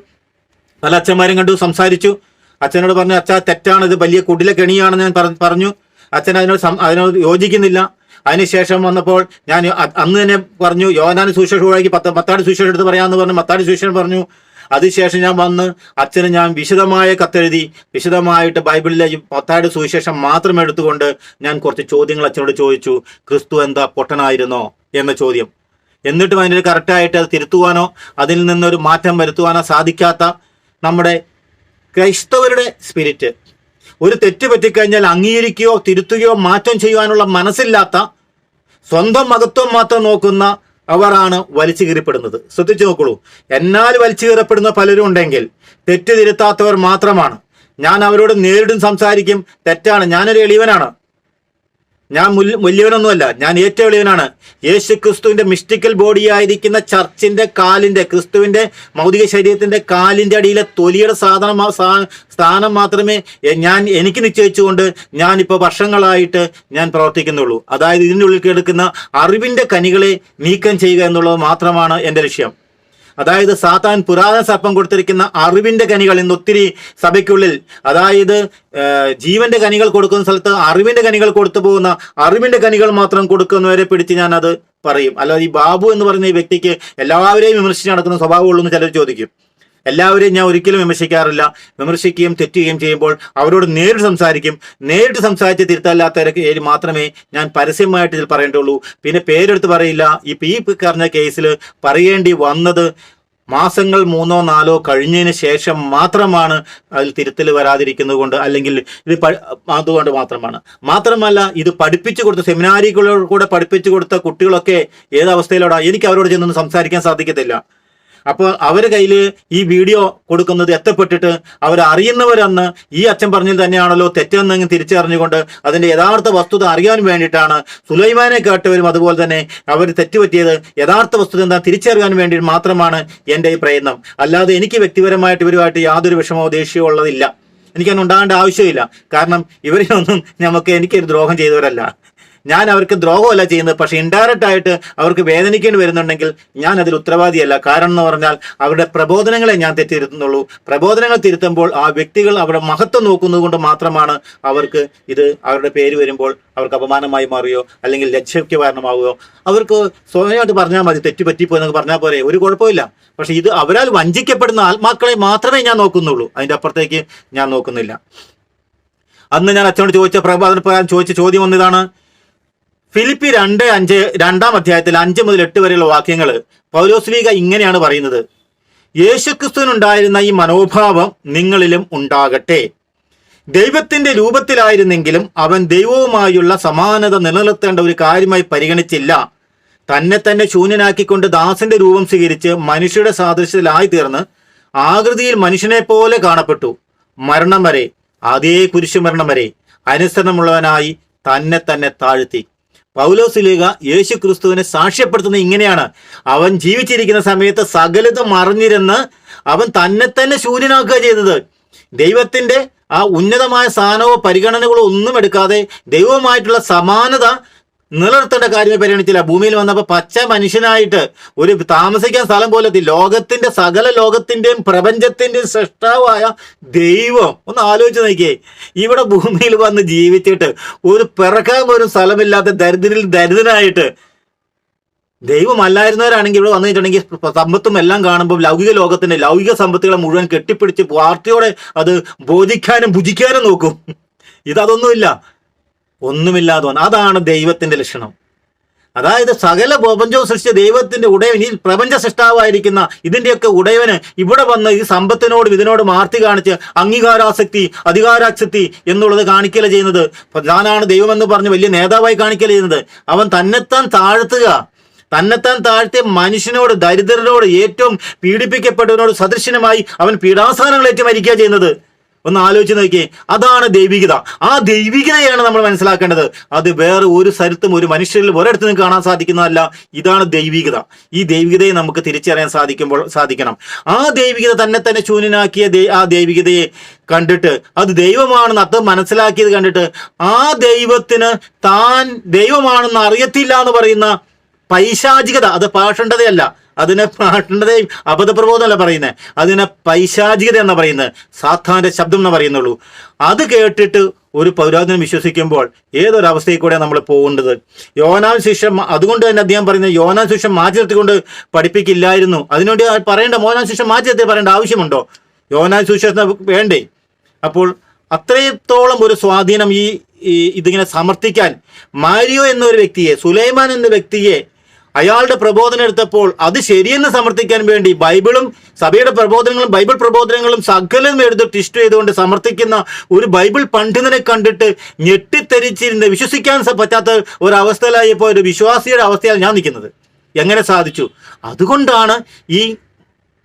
പല അച്ഛന്മാരും കണ്ടു, സംസാരിച്ചു. അച്ഛനോട് പറഞ്ഞു, അച്ഛാ തെറ്റാണ്, ഇത് വലിയ കുടില കെണിയാണെന്ന് ഞാൻ പറഞ്ഞു. അച്ഛൻ അതിനോട് യോജിക്കുന്നില്ല. അതിനുശേഷം വന്നപ്പോൾ ഞാൻ അന്ന് തന്നെ പറഞ്ഞു, യോഹന്നാൻ സുവിശേഷം ഒഴിവാക്കി മത്താടി സുവിശേഷം എടുത്ത് പറയാമെന്ന് പറഞ്ഞു. മത്താടി സുവിശേഷം പറഞ്ഞു. അതിനുശേഷം ഞാൻ വന്ന് അച്ഛന് ഞാൻ വിശദമായ കത്തെഴുതി, വിശദമായിട്ട് ബൈബിളിലെ മത്താടി സുവിശേഷം മാത്രം എടുത്തുകൊണ്ട് ഞാൻ കുറച്ച് ചോദ്യങ്ങൾ അച്ഛനോട് ചോദിച്ചു. ക്രിസ്തു എന്താ പൊട്ടനായിരുന്നോ എന്ന ചോദ്യം. എന്നിട്ടും അതിന് കറക്റ്റായിട്ട് അത് തിരുത്തുവാനോ അതിൽ നിന്നൊരു മാറ്റം വരുത്തുവാനോ സാധിക്കാത്ത നമ്മുടെ ക്രൈസ്തവരുടെ സ്പിരിറ്റ്, ഒരു തെറ്റ് പറ്റിക്കഴിഞ്ഞാൽ അംഗീകരിക്കുകയോ തിരുത്തുകയോ മാറ്റം ചെയ്യുവാനുള്ള മനസ്സില്ലാത്ത, സ്വന്തം മഹത്വം മാത്രം നോക്കുന്ന അവരാണ് വലിച്ചു കീറിപ്പെടുന്നത്. ശ്രദ്ധിച്ചു നോക്കുള്ളൂ. എന്നാൽ വലിച്ചു കീറപ്പെടുന്ന പലരും ഉണ്ടെങ്കിൽ തെറ്റ് തിരുത്താത്തവർ മാത്രമാണ്. ഞാൻ അവരോട് നേരിടും സംസാരിക്കും. തെറ്റാണ്, ഞാനൊരു എളിയവനാണ്, ഞാൻ വലിയവനൊന്നുമല്ല, ഞാൻ ഏറ്റവും എളിയവനാണ്. യേശു ക്രിസ്തുവിന്റെ മിസ്റ്റിക്കൽ ബോഡിയായിരിക്കുന്ന ചർച്ചിന്റെ കാലിന്റെ, ക്രിസ്തുവിന്റെ ഭൗതിക ശരീരത്തിന്റെ കാലിന്റെ അടിയിലെ തൊലിയുടെ സ്ഥാനം മാത്രമേ എനിക്ക് നിശ്ചയിച്ചുകൊണ്ട് ഞാനിപ്പോൾ വർഷങ്ങളായിട്ട് ഞാൻ പ്രവർത്തിക്കുന്നുള്ളൂ. അതായത് ഇതിൻ്റെ ഉള്ളിൽ കിടക്കുന്ന അറിവിന്റെ കനികളെ നീക്കം ചെയ്യുക എന്നുള്ളത് മാത്രമാണ് എൻ്റെ ലക്ഷ്യം. അതായത് സാത്താൻ പുരാതന സർപ്പം കൊടുത്തിരിക്കുന്ന അറിവിന്റെ കനികൾ ഇന്ന് ഒത്തിരി സഭയ്ക്കുള്ളിൽ, അതായത് ജീവന്റെ കനികൾ കൊടുക്കുന്ന സ്ഥലത്ത് അറിവിന്റെ കനികൾ കൊടുത്തു പോകുന്ന, അറിവിന്റെ കനികൾ മാത്രം കൊടുക്കുന്നവരെ പിടിച്ച് ഞാൻ അത് പറയും. അല്ലാതെ ഈ ബാബു എന്ന് പറയുന്ന ഈ വ്യക്തിക്ക് എല്ലാവരെയും വിമർശിച്ച് നടക്കുന്ന സ്വഭാവമുള്ളൂ എന്ന് ചിലർ ചോദിക്കും. എല്ലാവരെയും ഞാൻ ഒരിക്കലും വിമർശിക്കാറില്ല. വിമർശിക്കുകയും തെറ്റുകയും ചെയ്യുമ്പോൾ അവരോട് നേരിട്ട് സംസാരിക്കും. നേരിട്ട് സംസാരിച്ച് തിരുത്തല്ലാത്തവരെ മാത്രമേ ഞാൻ പരസ്യമായിട്ട് ഇതിൽ പറയേണ്ടുള്ളൂ. പിന്നെ പേരെടുത്ത് പറയില്ല. ഈ പറഞ്ഞ കേസിൽ പറയേണ്ടി വന്നത് മാസങ്ങൾ 3-4 കഴിഞ്ഞതിന് ശേഷം മാത്രമാണ് അതിൽ തിരുത്തൽ വരാതിരിക്കുന്നത് കൊണ്ട്, അല്ലെങ്കിൽ ഇത് അതുകൊണ്ട് മാത്രമാണ്. മാത്രമല്ല, ഇത് പഠിപ്പിച്ചു കൊടുത്ത സെമിനാരികളോട് കൂടെ പഠിപ്പിച്ചു കൊടുത്ത കുട്ടികളൊക്കെ ഏതവസ്ഥയിലോടാ, എനിക്ക് അവരോട് ചെന്നൊന്നും സംസാരിക്കാൻ സാധിക്കത്തില്ല. അപ്പോൾ അവരുടെ കയ്യിൽ ഈ വീഡിയോ കൊടുക്കുന്നത് എത്തപ്പെട്ടിട്ട് അവരറിയുന്നവരന്ന് ഈ അച്ഛൻ പറഞ്ഞത് തന്നെയാണല്ലോ തെറ്റെന്നെങ്കിൽ തിരിച്ചറിഞ്ഞുകൊണ്ട് അതിൻ്റെ യഥാർത്ഥ വസ്തുത അറിയാൻ വേണ്ടിയിട്ടാണ് സുലൈമാനെ കേട്ടവരും അതുപോലെ തന്നെ അവർ തെറ്റുപറ്റിയത് യഥാർത്ഥ വസ്തുത എന്താ തിരിച്ചറിയാൻ വേണ്ടി മാത്രമാണ് എൻ്റെ ഈ പ്രയത്നം. അല്ലാതെ എനിക്ക് വ്യക്തിപരമായിട്ട് ഇവരുമായിട്ട് യാതൊരു വിഷമമോ ദേഷ്യമോ ഉള്ളതില്ല. എനിക്കൊന്നും ഉണ്ടാകേണ്ട ആവശ്യമില്ല. കാരണം ഇവരെയൊന്നും എനിക്കൊരു ദ്രോഹം ചെയ്തവരല്ല. ഞാൻ അവർക്ക് ദ്രോഹമല്ല ചെയ്യുന്നത്. പക്ഷെ ഇൻഡയറക്റ്റ് ആയിട്ട് അവർക്ക് വേദനിക്കേണ്ടി വരുന്നുണ്ടെങ്കിൽ ഞാൻ അതിൽ ഉത്തരവാദിയല്ല. കാരണം എന്ന് പറഞ്ഞാൽ അവരുടെ പ്രബോധനങ്ങളെ ഞാൻ തെറ്റിരുത്തുന്നുള്ളൂ. പ്രബോധനങ്ങൾ തിരുത്തുമ്പോൾ ആ വ്യക്തികൾ അവരുടെ മഹത്വം നോക്കുന്നത് കൊണ്ട് മാത്രമാണ് അവർക്ക് ഇത് അവരുടെ പേര് വരുമ്പോൾ അവർക്ക് അപമാനമായി മാറുകയോ അല്ലെങ്കിൽ ലജ്ജയ്ക്ക് കാരണമാവുകയോ. അവർക്ക് സ്വയമായിട്ട് പറഞ്ഞാൽ മതി, തെറ്റുപറ്റിപ്പോ എന്നൊക്കെ പറഞ്ഞാൽ പോരെ, ഒരു കുഴപ്പമില്ല. പക്ഷെ ഇത് അവരാൽ വഞ്ചിക്കപ്പെടുന്ന ആത്മാക്കളെ മാത്രമേ ഞാൻ നോക്കുന്നുള്ളൂ. അതിൻ്റെ അപ്പുറത്തേക്ക് ഞാൻ നോക്കുന്നില്ല. അന്ന് ഞാൻ അച്ഛനോട് ചോദിച്ച ചോദ്യം ഒന്നിതാണ്. ഫിലിപ്പി 2:5 2-ാം അധ്യായത്തിൽ 5 മുതൽ 8 വരെയുള്ള വാക്യങ്ങൾ പൗലോസ്ലീഹ ഇങ്ങനെയാണ് പറയുന്നത്. യേശുക്രിസ്തുവിനുണ്ടായിരുന്ന ഈ മനോഭാവം നിങ്ങളിലും ഉണ്ടാകട്ടെ. ദൈവത്തിന്റെ രൂപത്തിലായിരുന്നെങ്കിലും അവൻ ദൈവവുമായുള്ള സമാനത നിലനിർത്തേണ്ട ഒരു കാര്യമായി പരിഗണിച്ചില്ല. തന്നെ ശൂന്യനാക്കിക്കൊണ്ട് ദാസന്റെ രൂപം സ്വീകരിച്ച് മനുഷ്യരുടെ സാദൃശ്യത്തിലായി തീർന്ന് ആകൃതിയിൽ മനുഷ്യനെ പോലെ കാണപ്പെട്ടു. മരണം വരെ, അതേ കുരിശുമരണം വരെ അനുസരണമുള്ളവനായി തന്നെ താഴ്ത്തി. പൗലോസ്ലീഹ യേശു ക്രിസ്തുവിനെ സാക്ഷ്യപ്പെടുത്തുന്നത് ഇങ്ങനെയാണ്. അവൻ ജീവിച്ചിരിക്കുന്ന സമയത്ത് സകലതും അറിഞ്ഞിരുന്ന് അവൻ തന്നെ ശൂന്യനാക്കുക ചെയ്തത്. ദൈവത്തിന്റെ ആ ഉന്നതമായ സ്ഥാനമോ പരിഗണനകളോ ഒന്നും എടുക്കാതെ ദൈവവുമായിട്ടുള്ള സമാനത നിലനിർത്തേണ്ട കാര്യമായി പരിഗണിച്ചില്ല. ഭൂമിയിൽ വന്നപ്പോൾ പച്ച മനുഷ്യനായിട്ട് ഒരു താമസിക്കാൻ സ്ഥലം പോലെ ലോകത്തിന്റെ സകല ലോകത്തിന്റെയും പ്രപഞ്ചത്തിന്റെയും സൃഷ്ടാവായ ദൈവം ഒന്ന് ആലോചിച്ച് നോക്കിയേ, ഇവിടെ ഭൂമിയിൽ വന്ന് ജീവിച്ചിട്ട് ഒരു പിറക്കാൻ പോലും സ്ഥലമില്ലാത്ത ദരിദ്രനായിട്ട് ദൈവമല്ലായിരുന്നവരാണെങ്കിൽ ഇവിടെ വന്നിട്ടുണ്ടെങ്കിൽ സമ്പത്തും എല്ലാം കാണുമ്പോൾ ലൗകിക ലോകത്തിന്റെ ലൗകിക സമ്പത്തുകളെ മുഴുവൻ കെട്ടിപ്പിടിച്ച് പാർട്ടിയോടെ അത് ബോധിക്കാനും ഭുജിക്കാനും നോക്കും. ഇതൊന്നുമില്ല, ഒന്നുമില്ലാതെ വന്നു. അതാണ് ദൈവത്തിന്റെ ലക്ഷണം. അതായത് സകല പ്രപഞ്ചവും സൃഷ്ടിച്ച ദൈവത്തിന്റെ ഉടയവൻ, ഈ പ്രപഞ്ച സൃഷ്ടാവായിരിക്കുന്ന ഇതിന്റെയൊക്കെ ഉടയവന് ഇവിടെ വന്ന് ഈ സമ്പത്തിനോടും ഇതിനോട് മാർത്തി കാണിച്ച് അംഗീകാരാസക്തി അധികാരാസക്തി എന്നുള്ളത് കാണിക്കല ചെയ്യുന്നത്. ഞാനാണ് ദൈവമെന്ന് പറഞ്ഞ് വലിയ നേതാവായി കാണിക്കല ചെയ്യുന്നത്. അവൻ തന്നെത്താൻ താഴ്ത്തിയ മനുഷ്യനോട്, ദരിദ്രനോട്, ഏറ്റവും പീഡിപ്പിക്കപ്പെട്ടവനോട് സദൃശനമായി അവൻ പീഡാസനങ്ങളേറ്റ് മരിക്കുക ചെയ്യുന്നത്. ഒന്ന് ആലോചിച്ച് നോക്കിയേ, അതാണ് ദൈവികത. ആ ദൈവികതയാണ് നമ്മൾ മനസ്സിലാക്കേണ്ടത്. അത് വേറെ ഒരു സ്ഥലത്തും ഒരു മനുഷ്യരിൽ ഒരിടത്ത് നിന്ന് കാണാൻ സാധിക്കുന്നതല്ല. ഇതാണ് ദൈവികത. ഈ ദൈവികതയെ നമുക്ക് തിരിച്ചറിയാൻ സാധിക്കണം. ആ ദൈവികത തന്നെ ശൂന്യനാക്കിയ ആ ദൈവികതയെ കണ്ടിട്ട് അത് ദൈവമാണെന്ന് അത് മനസ്സിലാക്കിയത് കണ്ടിട്ട് ആ ദൈവത്തിന് താൻ ദൈവമാണെന്ന് അറിയത്തില്ല എന്ന് പറയുന്ന പൈശാചികത, അത് പാഷണ്ഡതയല്ല, അതിനെ പാഷണ്ഡതയും അബദ്ധപ്രബോധമല്ല പറയുന്നത്, അതിനെ പൈശാചികത എന്ന് പറയുന്നത്, സാത്താന്റെ ശബ്ദം എന്ന് പറയുന്നുള്ളൂ. അത് കേട്ടിട്ട് ഒരു പൗരാതനം വിശ്വസിക്കുമ്പോൾ ഏതൊരവസ്ഥയിൽ കൂടെ നമ്മൾ പോകേണ്ടത്. യോനാൻ ശിഷ്യം, അതുകൊണ്ട് തന്നെ അദ്ദേഹം പറയുന്നത് യോനാൻ ശിഷ്യം മാറ്റി നിർത്തിക്കൊണ്ട് പഠിപ്പിക്കില്ലായിരുന്നു. അതിനുവേണ്ടി പറയേണ്ട യോനാൻ ശിഷ്യം മാറ്റി നിർത്തി പറയേണ്ട ആവശ്യമുണ്ടോ? യോനാൻ ശിഷ്യം വേണ്ടേ? അപ്പോൾ അത്രത്തോളം ഒരു സ്വാധീനം ഇതിങ്ങനെ സമർത്ഥിക്കാൻ മാരിയോ എന്നൊരു വ്യക്തിയെ, സുലൈമാൻ എന്ന വ്യക്തിയെ അയാളുടെ പ്രബോധനം എടുത്തപ്പോൾ അത് ശരിയെന്ന് സമർത്ഥിക്കാൻ വേണ്ടി ബൈബിളും സഭയുടെ പ്രബോധനങ്ങളും ബൈബിൾ പ്രബോധനങ്ങളും സകലം എടുത്ത് ടിസ്റ്റ് ചെയ്തുകൊണ്ട് സമർത്ഥിക്കുന്ന ഒരു ബൈബിൾ പണ്ഡിതനെ കണ്ടിട്ട് ഞെട്ടിത്തെരിച്ചിരുന്ന് വിശ്വസിക്കാൻ പറ്റാത്ത ഒരവസ്ഥയിലായപ്പോൾ ഒരു വിശ്വാസിയുടെ അവസ്ഥയാണ് ഞാൻ നിൽക്കുന്നത്. എങ്ങനെ സാധിച്ചു? അതുകൊണ്ടാണ്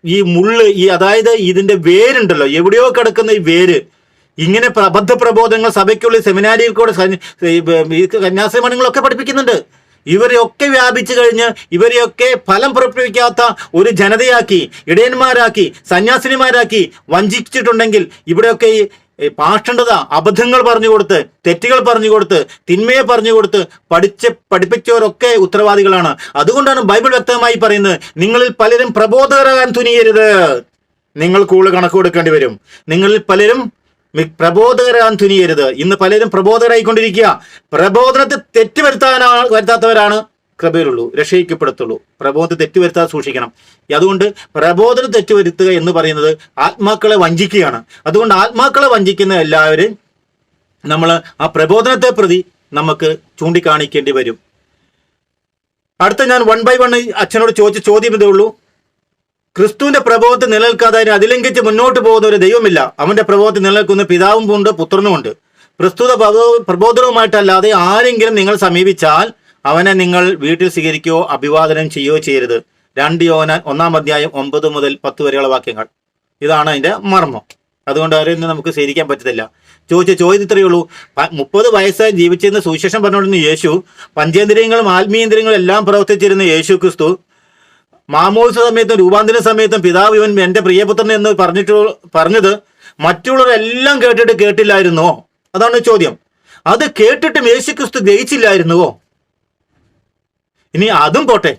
ഈ മുള്ള്, അതായത് ഇതിന്റെ വേരുണ്ടല്ലോ, എവിടെയോ കിടക്കുന്ന ഈ വേര്, ഇങ്ങനെ അബദ്ധ പ്രബോധനങ്ങൾ സഭയ്ക്കുള്ളിൽ സെമിനാരിയിൽ കൂടെ കന്യാസ്ത്രീമണങ്ങളൊക്കെ പഠിപ്പിക്കുന്നുണ്ട്. ഇവരെയൊക്കെ വ്യാപിച്ചു കഴിഞ്ഞ് ഇവരെയൊക്കെ ഫലം പുറപ്പെടുവിക്കാത്ത ഒരു ജനതയാക്കി, ഇടയന്മാരാക്കി, സന്യാസിനിമാരാക്കി വഞ്ചിച്ചിട്ടുണ്ടെങ്കിൽ ഇവിടെയൊക്കെ ഈ പാഷണ്ഡത, അബദ്ധങ്ങൾ പറഞ്ഞു കൊടുത്ത്, തെറ്റുകൾ പറഞ്ഞു കൊടുത്ത്, തിന്മയെ പറഞ്ഞു കൊടുത്ത് പഠിപ്പിച്ചവരൊക്കെ ഉത്തരവാദികളാണ്. അതുകൊണ്ടാണ് ബൈബിൾ വ്യക്തമായി പറയുന്നത്, നിങ്ങളിൽ പലരും പ്രബോധകരാകാൻ തുനിയരുത്, നിങ്ങൾ കൂടുതൽ കണക്ക് കൊടുക്കേണ്ടി വരും. നിങ്ങളിൽ പലരും പ്രബോധകരാൻ തുനിയരുത്. ഇന്ന് പലരും പ്രബോധകരായിക്കൊണ്ടിരിക്കുക. പ്രബോധനത്തെ വരുത്താത്തവരാണ് കൃപയിലുള്ളൂ, രക്ഷയിക്കപ്പെടത്തുള്ളൂ. പ്രബോധനത്തെ തെറ്റുവരുത്താതെ സൂക്ഷിക്കണം. അതുകൊണ്ട് പ്രബോധനം തെറ്റുവരുത്തുക എന്ന് പറയുന്നത് ആത്മാക്കളെ വഞ്ചിക്കുകയാണ്. അതുകൊണ്ട് ആത്മാക്കളെ വഞ്ചിക്കുന്ന എല്ലാവരും നമ്മൾ ആ പ്രബോധനത്തെ പ്രതി നമുക്ക് ചൂണ്ടിക്കാണിക്കേണ്ടി വരും. അടുത്ത ഞാൻ 1 by 1 അച്ഛനോട് ചോദിച്ച ചോദ്യം ഇതേ ഉള്ളൂ. ക്രിസ്തുവിന്റെ പ്രബോധത്തെ നിലനിൽക്കാതെ അതിലംഘിച്ച് മുന്നോട്ട് പോകുന്ന ഒരു ദൈവമില്ല. അവന്റെ പ്രബോധത്തിൽ നിലനിൽക്കുന്ന പിതാവും ഉണ്ട്, പുത്രനും ഉണ്ട്. പ്രസ്തുത പ്രബോധനവുമായിട്ടല്ലാതെ ആരെങ്കിലും നിങ്ങൾ സമീപിച്ചാൽ അവനെ നിങ്ങൾ വീട്ടിൽ സ്വീകരിക്കുകയോ അഭിവാദനം ചെയ്യുകയോ ചെയ്യരുത്. 2 യോഹന്നാൻ 1-ാം അധ്യായം 9 മുതൽ 10 വരെയുള്ള വാക്യങ്ങൾ. ഇതാണ് അതിന്റെ മർമ്മം. അതുകൊണ്ട് അവരൊന്നും നമുക്ക് സ്വീകരിക്കാൻ പറ്റത്തില്ല. ചോദിച്ച ചോദ്യം ഇത്രയേ ഉള്ളൂ. 30 വയസ്സായി ജീവിച്ചിരുന്ന സുവിശേഷം പറഞ്ഞുകൊണ്ടിരുന്ന യേശു, പഞ്ചേന്ദ്രിയങ്ങളും ആത്മീയേന്ദ്രിയങ്ങളും എല്ലാം പ്രവർത്തിച്ചിരുന്ന യേശു ക്രിസ്തു മാമോദിസ സമയത്തും രൂപാന്തര സമയത്തും പിതാവ് ഇവൻ എന്റെ പ്രിയപുത്രൻ എന്ന് പറഞ്ഞത് മറ്റുള്ളവരെല്ലാം കേട്ടിട്ട് കേട്ടില്ലായിരുന്നോ? അതാണ് ചോദ്യം. അത് കേട്ടിട്ടും യേശു ക്രിസ്തു ഗ്രഹിച്ചില്ലായിരുന്നുവോ? ഇനി അതും പോട്ടെ,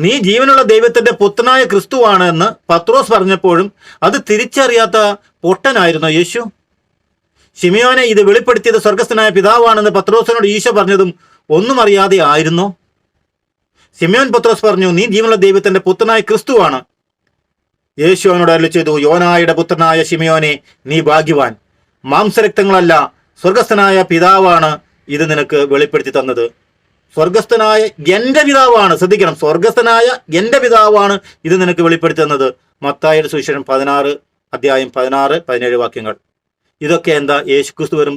നീ ജീവനുള്ള ദൈവത്തിന്റെ പുത്രനായ ക്രിസ്തുവാണ് എന്ന് പത്രോസ് പറഞ്ഞപ്പോഴും അത് തിരിച്ചറിയാത്ത പൊട്ടനായിരുന്നോ യേശു? ശിമിയോനെ ഇത് വെളിപ്പെടുത്തിയത് സ്വർഗസ്ഥനായ പിതാവാണെന്ന് പത്രോസിനോട് ഈശോ പറഞ്ഞതും ഒന്നും അറിയാതെ ആയിരുന്നോ? ശിമയോൻ പത്രോസ് പറഞ്ഞു, നീ ജീവനുള്ള ദൈവത്തിന്റെ പുത്രനായ ക്രിസ്തുവാണ്. യേശു അവനോട് അരുളി ചെയ്തു, യോനായുടെ പുത്രനായ ശിമയോനെ, നീ ഭാഗ്യവാൻ. മാംസരക്തങ്ങളല്ല, സ്വർഗസ്ഥനായ പിതാവാണ് ഇത് നിനക്ക് വെളിപ്പെടുത്തി തന്നത്. സ്വർഗസ്ഥനായ എന്റെ പിതാവാണ്, ശ്രദ്ധിക്കണം, സ്വർഗസ്ഥനായ എന്റെ പിതാവാണ് ഇത് നിനക്ക് വെളിപ്പെടുത്തി തന്നത്. മത്തായിയുടെ സുവിശേഷം 16 അധ്യായം 16-17 വാക്യങ്ങൾ. ഇതൊക്കെ എന്താ? യേശുക്രിസ്തു വെറും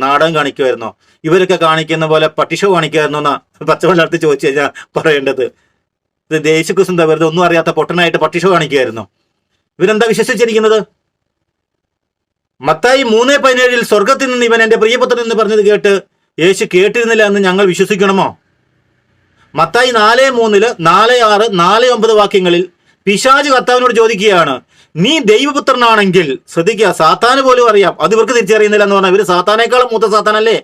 നാടകം കാണിക്കുമായിരുന്നോ? ഇവരൊക്കെ കാണിക്കുന്ന പോലെ പട്ടിഷോ കാണിക്കുമായിരുന്നോ എന്നാ പച്ചവെള്ളത്ത് ചോദിച്ചു കഴിഞ്ഞാൽ പറയേണ്ടത്. ഇത് യേശുക്രിസ്തു എന്താ വെറുതെ ഒന്നും അറിയാത്ത പൊട്ടനായിട്ട് പട്ടിഷോ കാണിക്കുമായിരുന്നോ? ഇവരെന്താ വിശ്വസിച്ചിരിക്കുന്നത്? മത്തായി 3:17 സ്വർഗത്തിൽ നിന്ന് ഇവൻ എന്റെ പ്രിയപുത്രൻ എന്ന് പറഞ്ഞത് കേട്ട് യേശു കേട്ടിരുന്നില്ല എന്ന് ഞങ്ങൾ വിശ്വസിക്കണമോ? മത്തായി 4:3, 4:6, 4:9 വാക്യങ്ങളിൽ പിശാച് കർത്താവിനോട് ചോദിക്കുകയാണ്, നീ ദൈവപുത്രനാണെങ്കിൽ, ശ്രദ്ധിക്കുക, സാത്താന് പോലും അറിയാം, അത് ഇവർക്ക് തിരിച്ചറിയുന്നില്ല എന്ന് പറഞ്ഞാൽ ഇവര് സാത്താനേക്കാളും മൂത്ത സാത്താനല്ലേ?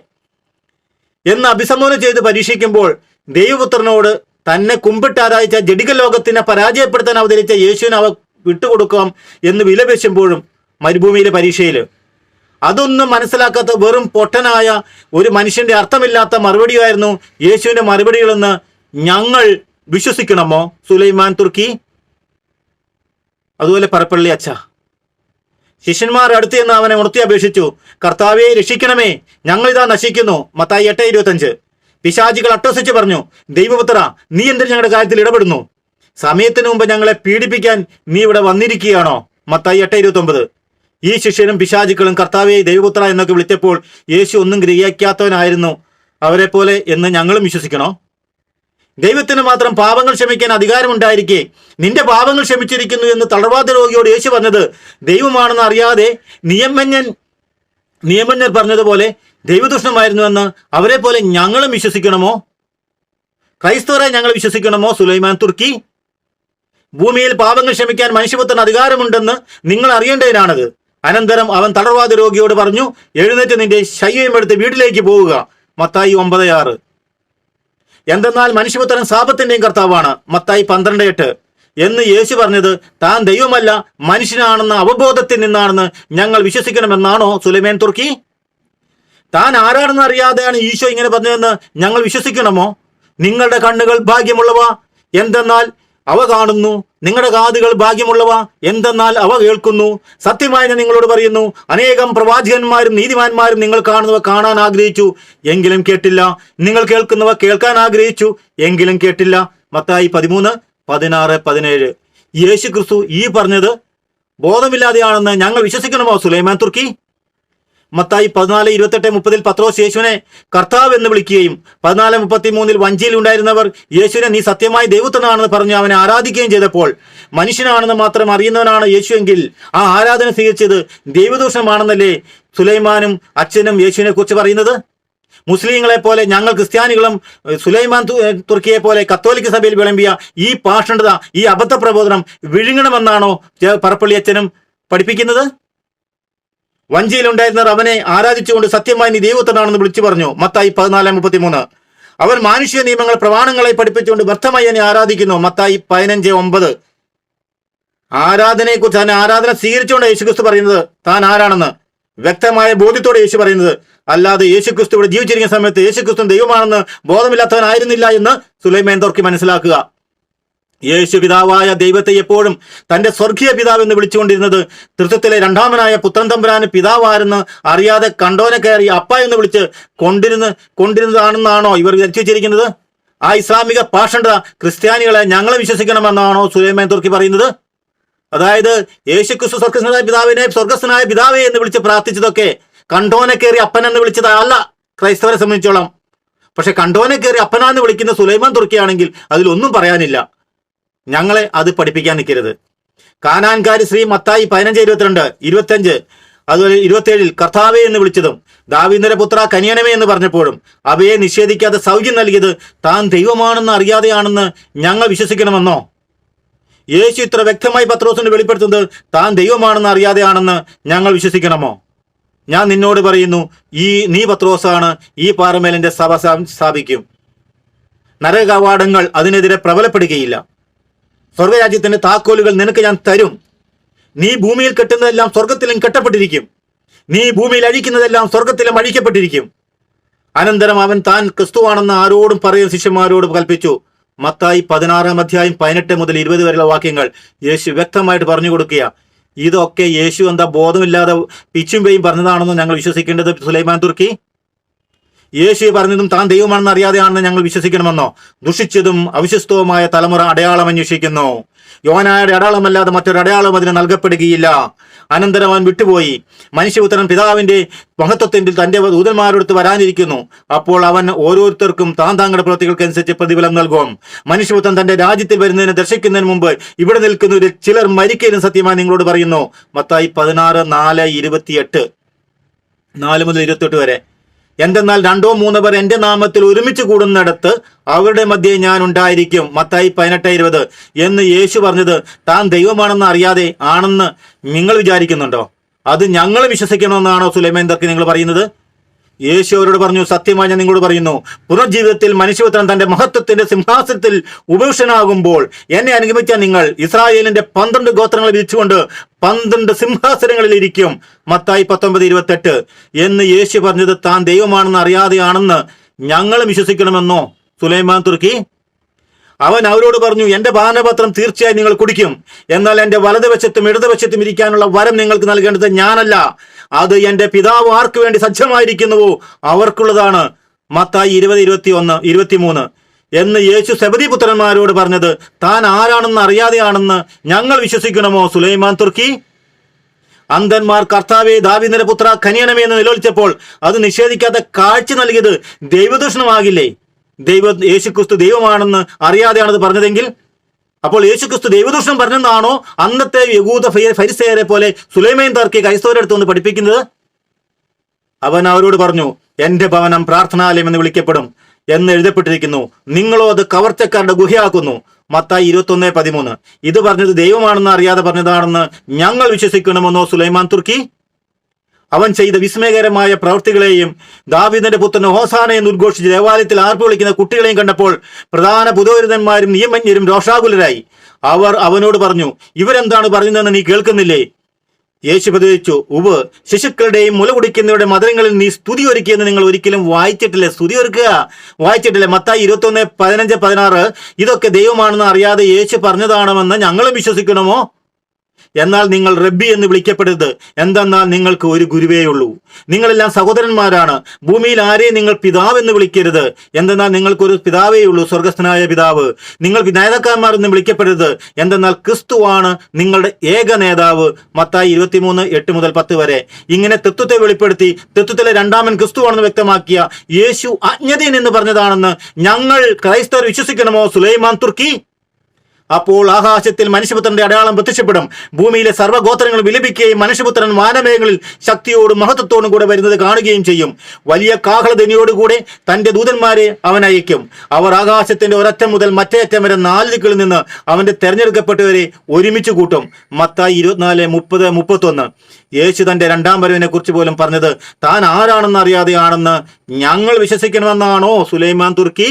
എന്ന് അഭിസംബോധന ചെയ്ത് പരീക്ഷിക്കുമ്പോൾ ദൈവപുത്രനോട് തന്നെ കുമ്പിട്ട് ആരാധിച്ച ജഡിക ലോകത്തിനെ പരാജയപ്പെടുത്താൻ അവതരിച്ച യേശുവിനെ അവ വിട്ടുകൊടുക്കാം എന്ന് വിലപേശുമ്പോഴും മരുഭൂമിയിലെ പരീക്ഷയിൽ അതൊന്നും മനസ്സിലാക്കാത്ത വെറും പൊട്ടനായ ഒരു മനുഷ്യന്റെ അർത്ഥമില്ലാത്ത മറുപടിയായിരുന്നു യേശുവിന്റെ മറുപടികളെന്ന് ഞങ്ങൾ വിശ്വസിക്കണമോ സുലൈമാൻ തുർക്കി? അതുപോലെ പറപ്പള്ളി അച്ഛ, ശിഷ്യന്മാർ അടുത്ത് എന്ന് അവനെ ഉണർത്തി അപേക്ഷിച്ചു, കർത്താവെ രക്ഷിക്കണമേ, ഞങ്ങളിതാ നശിക്കുന്നു. മത്തായി 8:25. പിശാചികൾ അട്ടഹസിച്ച് പറഞ്ഞു, ദൈവപുത്ര, നീ എന്തിന് ഞങ്ങളുടെ കാര്യത്തിൽ ഇടപെടുന്നു? സമയത്തിന് മുമ്പ് ഞങ്ങളെ പീഡിപ്പിക്കാൻ നീ ഇവിടെ വന്നിരിക്കുകയാണോ? മത്തായി 8:29. ഈ ശിഷ്യനും പിശാചുക്കളും കർത്താവെ ദൈവപുത്ര എന്നൊക്കെ വിളിച്ചപ്പോൾ യേശു ഒന്നും ഗ്രഹിക്കാത്തവനായിരുന്നു അവരെ പോലെ എന്ന് ഞങ്ങളും വിശ്വസിക്കണോ? ദൈവത്തിന് മാത്രം പാപങ്ങൾ ക്ഷമിക്കാൻ അധികാരമുണ്ടായിരിക്കെ നിന്റെ പാപങ്ങൾ ക്ഷമിച്ചിരിക്കുന്നു എന്ന് തളർവാദ രോഗിയോട് യേശു പറഞ്ഞത് ദൈവമാണെന്ന് അറിയാതെ നിയമജ്ഞർ പറഞ്ഞതുപോലെ ദൈവദൂഷണമായിരുന്നുവെന്ന് അവരെ പോലെ ഞങ്ങളും വിശ്വസിക്കണമോ? ക്രൈസ്തവരെ ഞങ്ങൾ വിശ്വസിക്കണമോ സുലൈമാൻ തുർക്കി? ഭൂമിയിൽ പാപങ്ങൾ ക്ഷമിക്കാൻ മനുഷ്യപുത്രന് അധികാരമുണ്ടെന്ന് നിങ്ങൾ അറിയേണ്ടതിനാണത്. അനന്തരം അവൻ തളർവാദ രോഗിയോട് പറഞ്ഞു, എഴുന്നേറ്റ് നിന്റെ ശയ്യയും എടുത്ത് വീട്ടിലേക്ക് പോവുക. മത്തായി 9:6. എന്തെന്നാൽ മനുഷ്യപുത്രൻ ശാപത്തിന്റെയും കർത്താവാണ്. മത്തായി 12:8. എന്ന് യേശു പറഞ്ഞത് താൻ ദൈവമല്ല മനുഷ്യനാണെന്ന അവബോധത്തിൽ നിന്നാണെന്ന് ഞങ്ങൾ വിശ്വസിക്കണമെന്നാണോ സുലൈമാൻ തുർക്കി? താൻ ആരാണെന്ന് അറിയാതെയാണ് ഈശോ ഇങ്ങനെ പറഞ്ഞതെന്ന് ഞങ്ങൾ വിശ്വസിക്കണമോ? നിങ്ങളുടെ കണ്ണുകൾ ഭാഗ്യമുള്ളവ, എന്തെന്നാൽ അവ കാണുന്നു. നിങ്ങളുടെ കാതുകൾ ഭാഗ്യമുള്ളവ, എന്തെന്നാൽ അവ കേൾക്കുന്നു. സത്യമായി ഞാൻ നിങ്ങളോട് പറയുന്നു, അനേകം പ്രവാചകന്മാരും നീതിമാന്മാരും നിങ്ങൾ കാണുന്നവ കാണാൻ ആഗ്രഹിച്ചു, എങ്കിലും കേട്ടില്ല. നിങ്ങൾ കേൾക്കുന്നവ കേൾക്കാൻ ആഗ്രഹിച്ചു, എങ്കിലും കേട്ടില്ല. മത്തായി 13:16-17. യേശു ക്രിസ്തു ഈ പറഞ്ഞത് ബോധമില്ലാതെയാണെന്ന് ഞങ്ങൾ വിശ്വസിക്കണമോ സുലൈമാൻ തുർക്കി? മത്തായി 14:28-30 പത്രോസ് യേശുവിനെ കർത്താവ് എന്ന് വിളിക്കുകയും 14:33 വഞ്ചിയിൽ ഉണ്ടായിരുന്നവർ യേശുവിനെ നീ സത്യമായി ദൈവപുത്രനാണെന്ന് പറഞ്ഞ് അവനെ ആരാധിക്കുകയും ചെയ്തപ്പോൾ മനുഷ്യനാണെന്ന് മാത്രം അറിയുന്നവനാണ് യേശു എങ്കിൽ ആ ആരാധന സ്വീകരിച്ചത് ദൈവദൂഷണമാണെന്നല്ലേ സുലൈമാനും അച്ഛനും യേശുവിനെ കുറിച്ച് പറയുന്നത്? മുസ്ലിങ്ങളെ പോലെ ഞങ്ങൾ ക്രിസ്ത്യാനികളും സുലൈമാൻ തുർക്കിയെ പോലെ കത്തോലിക്ക സഭയിൽ വിളമ്പിയ ഈ പാഷണ്ഡത, ഈ അബദ്ധ പ്രബോധനം വിഴുങ്ങണമെന്നാണോ പറപ്പള്ളി അച്ഛനും പഠിപ്പിക്കുന്നത്? വഞ്ചിയിലുണ്ടായിരുന്നവർ അവനെ ആരാധിച്ചുകൊണ്ട് സത്യമായി നീ ദൈവപുത്രനാണെന്ന് വിളിച്ചു പറഞ്ഞു. മത്തായി 14:33. അവൻ മാനുഷിക നിയമങ്ങൾ പ്രമാണങ്ങളെ പഠിപ്പിച്ചുകൊണ്ട് വ്യർത്ഥമായി എന്നെ ആരാധിക്കുന്നു. മത്തായി 15:9. ആരാധനയെക്കുറിച്ച് തന്നെ ആരാധന സ്വീകരിച്ചുകൊണ്ട് യേശുക്രിസ്തു പറയുന്നത് താൻ ആരാണെന്ന് വ്യക്തമായ ബോധ്യത്തോടെ യേശു പറയുന്നത്, അല്ലാതെ യേശുക്രിസ്തു ഇവിടെ ജീവിച്ചിരിക്കുന്ന സമയത്ത് യേശുക്രിസ്തു ദൈവമാണെന്ന് ബോധമില്ലാത്തവനായിരുന്നില്ല എന്ന് സുലൈമാൻ തുർക്കി മനസ്സിലാക്കുക. യേശു പിതാവായ ദൈവത്തെ എപ്പോഴും തന്റെ സ്വർഗീയ പിതാവ് എന്ന് വിളിച്ചുകൊണ്ടിരുന്നത് തൃത്വത്തിലെ രണ്ടാമനായ പുത്രൻ തമ്പുരാന് പിതാവാരെന്ന് അറിയാതെ കണ്ടോനെ കയറി അപ്പ എന്ന് വിളിച്ച് കൊണ്ടിരുന്നതാണെന്നാണോ ഇവർ ധരിച്ചു വെച്ചിരിക്കുന്നത്? ആ ഇസ്ലാമിക പാഷണ്ഡത ക്രിസ്ത്യാനികളെ ഞങ്ങളെ വിശ്വസിക്കണമെന്നാണോ സുലൈമാൻ തുർക്കി പറയുന്നത്? അതായത് യേശു ക്രിസ്തു സ്വർഗസ്ഥനായ പിതാവിനെ സ്വർഗസ്ഥനായ പിതാവേ എന്ന് വിളിച്ച് പ്രാർത്ഥിച്ചതൊക്കെ കണ്ടോനെ കയറി അപ്പൻ എന്ന് വിളിച്ചതല്ല ക്രൈസ്തവരെ സംബന്ധിച്ചോളം. പക്ഷെ കണ്ടോനെ കയറി അപ്പനാന്ന് വിളിക്കുന്ന സുലൈമാൻ തുർക്കിയാണെങ്കിൽ അതിലൊന്നും പറയാനില്ല. ഞങ്ങളെ അത് പഠിപ്പിക്കാൻ നിൽക്കരുത്. കാനാൻകാരി സ്ത്രീ മത്തായി 15:22, 25, അതുപോലെ 27 കർത്താവേ എന്ന് വിളിച്ചതും ദാവീദിന്റെ പുത്ര കനിയണമേ എന്ന് പറഞ്ഞപ്പോഴും അവയെ നിഷേധിക്കാതെ സൗഖ്യം നൽകിയത് താൻ ദൈവമാണെന്ന് അറിയാതെയാണെന്ന് ഞങ്ങൾ വിശ്വസിക്കണമെന്നോ? യേശു ഇത്ര വ്യക്തമായി പത്രോസിന് വെളിപ്പെടുത്തുന്നത് താൻ ദൈവമാണെന്ന് അറിയാതെയാണെന്ന് ഞങ്ങൾ വിശ്വസിക്കണമോ? ഞാൻ നിന്നോട് പറയുന്നു, നീ പത്രോസാണ്, ഈ പാറമേലിന്റെ സഭ സ്ഥാപിക്കും. നരകവാടങ്ങൾ അതിനെതിരെ പ്രബലപ്പെടുകയില്ല. സ്വർഗരാജ്യത്തിന്റെ താക്കോലുകൾ നിനക്ക് ഞാൻ തരും. നീ ഭൂമിയിൽ കെട്ടുന്നതെല്ലാം സ്വർഗത്തിലും കെട്ടപ്പെട്ടിരിക്കും, നീ ഭൂമിയിൽ അഴിക്കുന്നതെല്ലാം സ്വർഗത്തിലും അഴിക്കപ്പെട്ടിരിക്കും. അനന്തരം അവൻ താൻ ക്രിസ്തുവാണെന്ന് ആരോടും പറയുന്ന ശിഷ്യന്മാരോട് കൽപ്പിച്ചു. മത്തായി 16:18-20 വരെയുള്ള വാക്യങ്ങൾ യേശു വ്യക്തമായിട്ട് പറഞ്ഞു കൊടുക്കുക. ഇതൊക്കെ യേശു എന്താ ബോധമില്ലാതെ പിച്ചും പേയും പറഞ്ഞതാണെന്ന് ഞങ്ങൾ വിശ്വസിക്കേണ്ടത് സുലൈമാൻ തുർക്കി? യേശു പറഞ്ഞതും താൻ ദൈവമാണെന്ന് അറിയാതെയാണെന്ന് ഞങ്ങൾ വിശ്വസിക്കണമെന്നോ? ദുഷിച്ചതും അവിശ്വസ്തവുമായ തലമുറ അടയാളം അന്വേഷിക്കുന്നു. യോനായുടെ അടയാളമല്ലാതെ മറ്റൊരു അടയാളം അതിന് നൽകപ്പെടുകയില്ല. അനന്തരം അവൻ വിട്ടുപോയി. മനുഷ്യപുത്രൻ പിതാവിന്റെ മഹത്വത്തിൽ തന്റെ ദൂതന്മാരോടുത്ത് വരാനിരിക്കുന്നു. അപ്പോൾ അവൻ ഓരോരുത്തർക്കും താങ്കളുടെ പ്രവൃത്തികൾക്കനുസരിച്ച് പ്രതിഫലം നൽകും. മനുഷ്യപുത്രൻ തന്റെ രാജ്യത്തിൽ വരുന്നതിന് ദർശിക്കുന്നതിന് മുമ്പ് ഇവിടെ നിൽക്കുന്നവരിൽ ചിലർ മരിക്കലും സത്യമായി നിങ്ങളോട് പറയുന്നു. മത്തായി 16:4-28, 4-28 വരെ. എന്തെന്നാൽ 2-3 പേർ എന്റെ നാമത്തിൽ ഒരുമിച്ച് കൂടുന്നിടത്ത് അവരുടെ മധ്യേ ഞാൻ ഉണ്ടായിരിക്കും. മത്തായി 18:20 എന്ന് യേശു പറഞ്ഞത് താൻ ദൈവമാണെന്ന് അറിയാതെ ആണെന്ന് നിങ്ങൾ വിചാരിക്കുന്നുണ്ടോ? അത് ഞങ്ങൾ വിശ്വസിക്കണമെന്നാണോ സുലൈമാൻ തുർക്കി നിങ്ങൾ പറയുന്നത്? യേശു അവരോട് പറഞ്ഞു, സത്യമായി ഞാൻ നിങ്ങളോട് പറയുന്നു, പുനർജീവിതത്തിൽ മനുഷ്യപുത്രൻ തന്റെ മഹത്വത്തിന്റെ സിംഹാസനത്തിൽ ഉപവിഷ്ടനാകുമ്പോൾ എന്നെ അനുഗമിക്കാൻ നിങ്ങൾ ഇസ്രായേലിന്റെ 12 ഗോത്രങ്ങളെ വിധിച്ചുകൊണ്ട് 12 സിംഹാസനങ്ങളിൽ ഇരിക്കും. മത്തായി 19:28 എന്ന് യേശു പറഞ്ഞത് താൻ ദൈവമാണെന്ന് അറിയാതെയാണെന്ന് ഞങ്ങൾ വിശ്വസിക്കണമെന്നോ സുലൈമാൻ തുർക്കി? അവൻ അവരോട് പറഞ്ഞു, എന്റെ പാനപത്രം തീർച്ചയായും നിങ്ങൾ കുടിക്കും, എന്നാൽ എന്റെ വലതുവശത്തും ഇടതുവശത്തും ഇരിക്കാനുള്ള വരം നിങ്ങൾക്ക് നൽകേണ്ടത് ഞാനല്ല, അത് എന്റെ പിതാവ് ആർക്ക് വേണ്ടി സജ്ജമായിരിക്കുന്നുവോ അവർക്കുള്ളതാണ്. മത്തായി 20:21-23 എന്ന് യേശു സെബദി പുത്രന്മാരോട് പറഞ്ഞത് താൻ ആരാണെന്ന് അറിയാതെയാണെന്ന് ഞങ്ങൾ വിശ്വസിക്കണമോ സുലൈമാൻ തുർക്കി? അന്ധന്മാർ കർത്താവേ ദാവീദിന്റെ പുത്ര കനിയണമേ എന്ന് നിലവിളിച്ചപ്പോൾ അത് നിഷേധിക്കാതെ കാഴ്ച നൽകിയത് ദൈവദൂഷണമാകില്ലേ? യേശുക്രിസ്തു ദൈവമാണെന്ന് അറിയാതെയാണത് പറഞ്ഞതെങ്കിൽ അപ്പോൾ യേശുക്രിസ്തു ദൈവദൂഷണം പറഞ്ഞെന്നാണോ അന്നത്തെ യഹൂദ ഫരിസേയരെ പോലെ സുലൈമാൻ തുർക്കി ക്രൈസ്തവരുടെ അടുത്ത് വന്ന് പഠിപ്പിക്കുന്നത്? അവൻ അവരോട് പറഞ്ഞു, എന്റെ ഭവനം പ്രാർത്ഥനാലയം എന്ന് വിളിക്കപ്പെടും എന്ന് എഴുതപ്പെട്ടിരിക്കുന്നു, നിങ്ങളോ അത് കവർച്ചക്കാരുടെ ഗുഹയാക്കുന്നു. മത്തായി 21:13 ഇത് പറഞ്ഞത് ദൈവമാണെന്ന് അറിയാതെ പറഞ്ഞതാണെന്ന് ഞങ്ങൾ വിശ്വസിക്കണമെന്നോ സുലൈമാൻ തുർക്കി? അവൻ ചെയ്ത വിസ്മയകരമായ പ്രവൃത്തികളെയും ദാവീദിന്റെ പുത്രന് ഹോസാന എന്ന് ഉദ്ഘോഷിച്ച് ദേവാലയത്തിൽ ആർപ്പ് വിളിക്കുന്ന കുട്ടികളെയും കണ്ടപ്പോൾ പ്രധാന പുരോഹിതന്മാരും നിയമജ്ഞരും രോഷാകുലരായി. അവർ അവനോട് പറഞ്ഞു, ഇവരെന്താണ് പറയുന്നതെന്ന് നീ കേൾക്കുന്നില്ലേ? യേശു പ്രതികരിച്ചു, ഉവ്, ശിശുക്കളുടെയും മുല കുടിക്കുന്നവരുടെ മധുരങ്ങളിൽ നീ സ്തുതി ഒരുക്കിയെന്ന് നിങ്ങൾ ഒരിക്കലും വായിച്ചിട്ടില്ലേ? സ്തുതി ഒരുക്കുക വായിച്ചിട്ടില്ലേ? മത്തായി 21:15-16 ഇതൊക്കെ ദൈവമാണെന്ന് അറിയാതെ യേശു പറഞ്ഞതാണെന്ന് ഞങ്ങളും വിശ്വസിക്കണമോ? എന്നാൽ നിങ്ങൾ റബ്ബി എന്ന് വിളിക്കപ്പെടരുത്, എന്തെന്നാൽ നിങ്ങൾക്ക് ഒരു ഗുരുവേ ഉള്ളൂ, നിങ്ങളെല്ലാം സഹോദരന്മാരാണ്. ഭൂമിയിൽ ആരെയും നിങ്ങൾ പിതാവ് എന്ന് വിളിക്കരുത്, എന്തെന്നാൽ നിങ്ങൾക്കൊരു പിതാവേ ഉള്ളൂ, സ്വർഗസ്ഥനായ പിതാവ്. നിങ്ങൾ നേതാക്കന്മാരെന്ന് വിളിക്കപ്പെടരുത്, എന്തെന്നാൽ ക്രിസ്തുവാണ് നിങ്ങളുടെ ഏക നേതാവ്. മത്തായി 23:8-10 വരെ. ഇങ്ങനെ തത്വത്തെ വെളിപ്പെടുത്തി തത്വത്തിലെ രണ്ടാമൻ ക്രിസ്തുവാണെന്ന് വ്യക്തമാക്കിയ യേശു അജ്ഞതയിൽ നിന്ന് പറഞ്ഞതാണെന്ന് ഞങ്ങൾ ക്രൈസ്തവർ വിശ്വസിക്കണമോ സുലൈമാൻ തുർക്കി? അപ്പോൾ ആകാശത്തിൽ മനുഷ്യപുത്രന്റെ അടയാളം പ്രത്യക്ഷപ്പെടും, ഭൂമിയിലെ സർവ്വഗോത്രങ്ങളും വിലപിക്കുകയും മനുഷ്യപുത്രൻ വാനമേഘങ്ങളിൽ ശക്തിയോടും മഹത്വത്തോടും കൂടെ വരുന്നത് കാണുകയും ചെയ്യും. വലിയ കാഹളധ്വനിയോടുകൂടെ തന്റെ ദൂതന്മാരെ അവൻ അയക്കും. അവർ ആകാശത്തിന്റെ ഒരറ്റം മുതൽ മറ്റേ അറ്റം വരെ 4 ദിക്കുകളിൽ നിന്ന് അവന്റെ തെരഞ്ഞെടുക്കപ്പെട്ടവരെ ഒരുമിച്ച് കൂട്ടും. മത്തായി 24:30-31 യേശു തന്റെ രണ്ടാം വരവിനെ കുറിച്ച് പോലും പറഞ്ഞത് താൻ ആരാണെന്ന് അറിയാതെയാണെന്ന് ഞങ്ങൾ വിശ്വസിക്കണമെന്നാണോ സുലൈമാൻ തുർക്കി?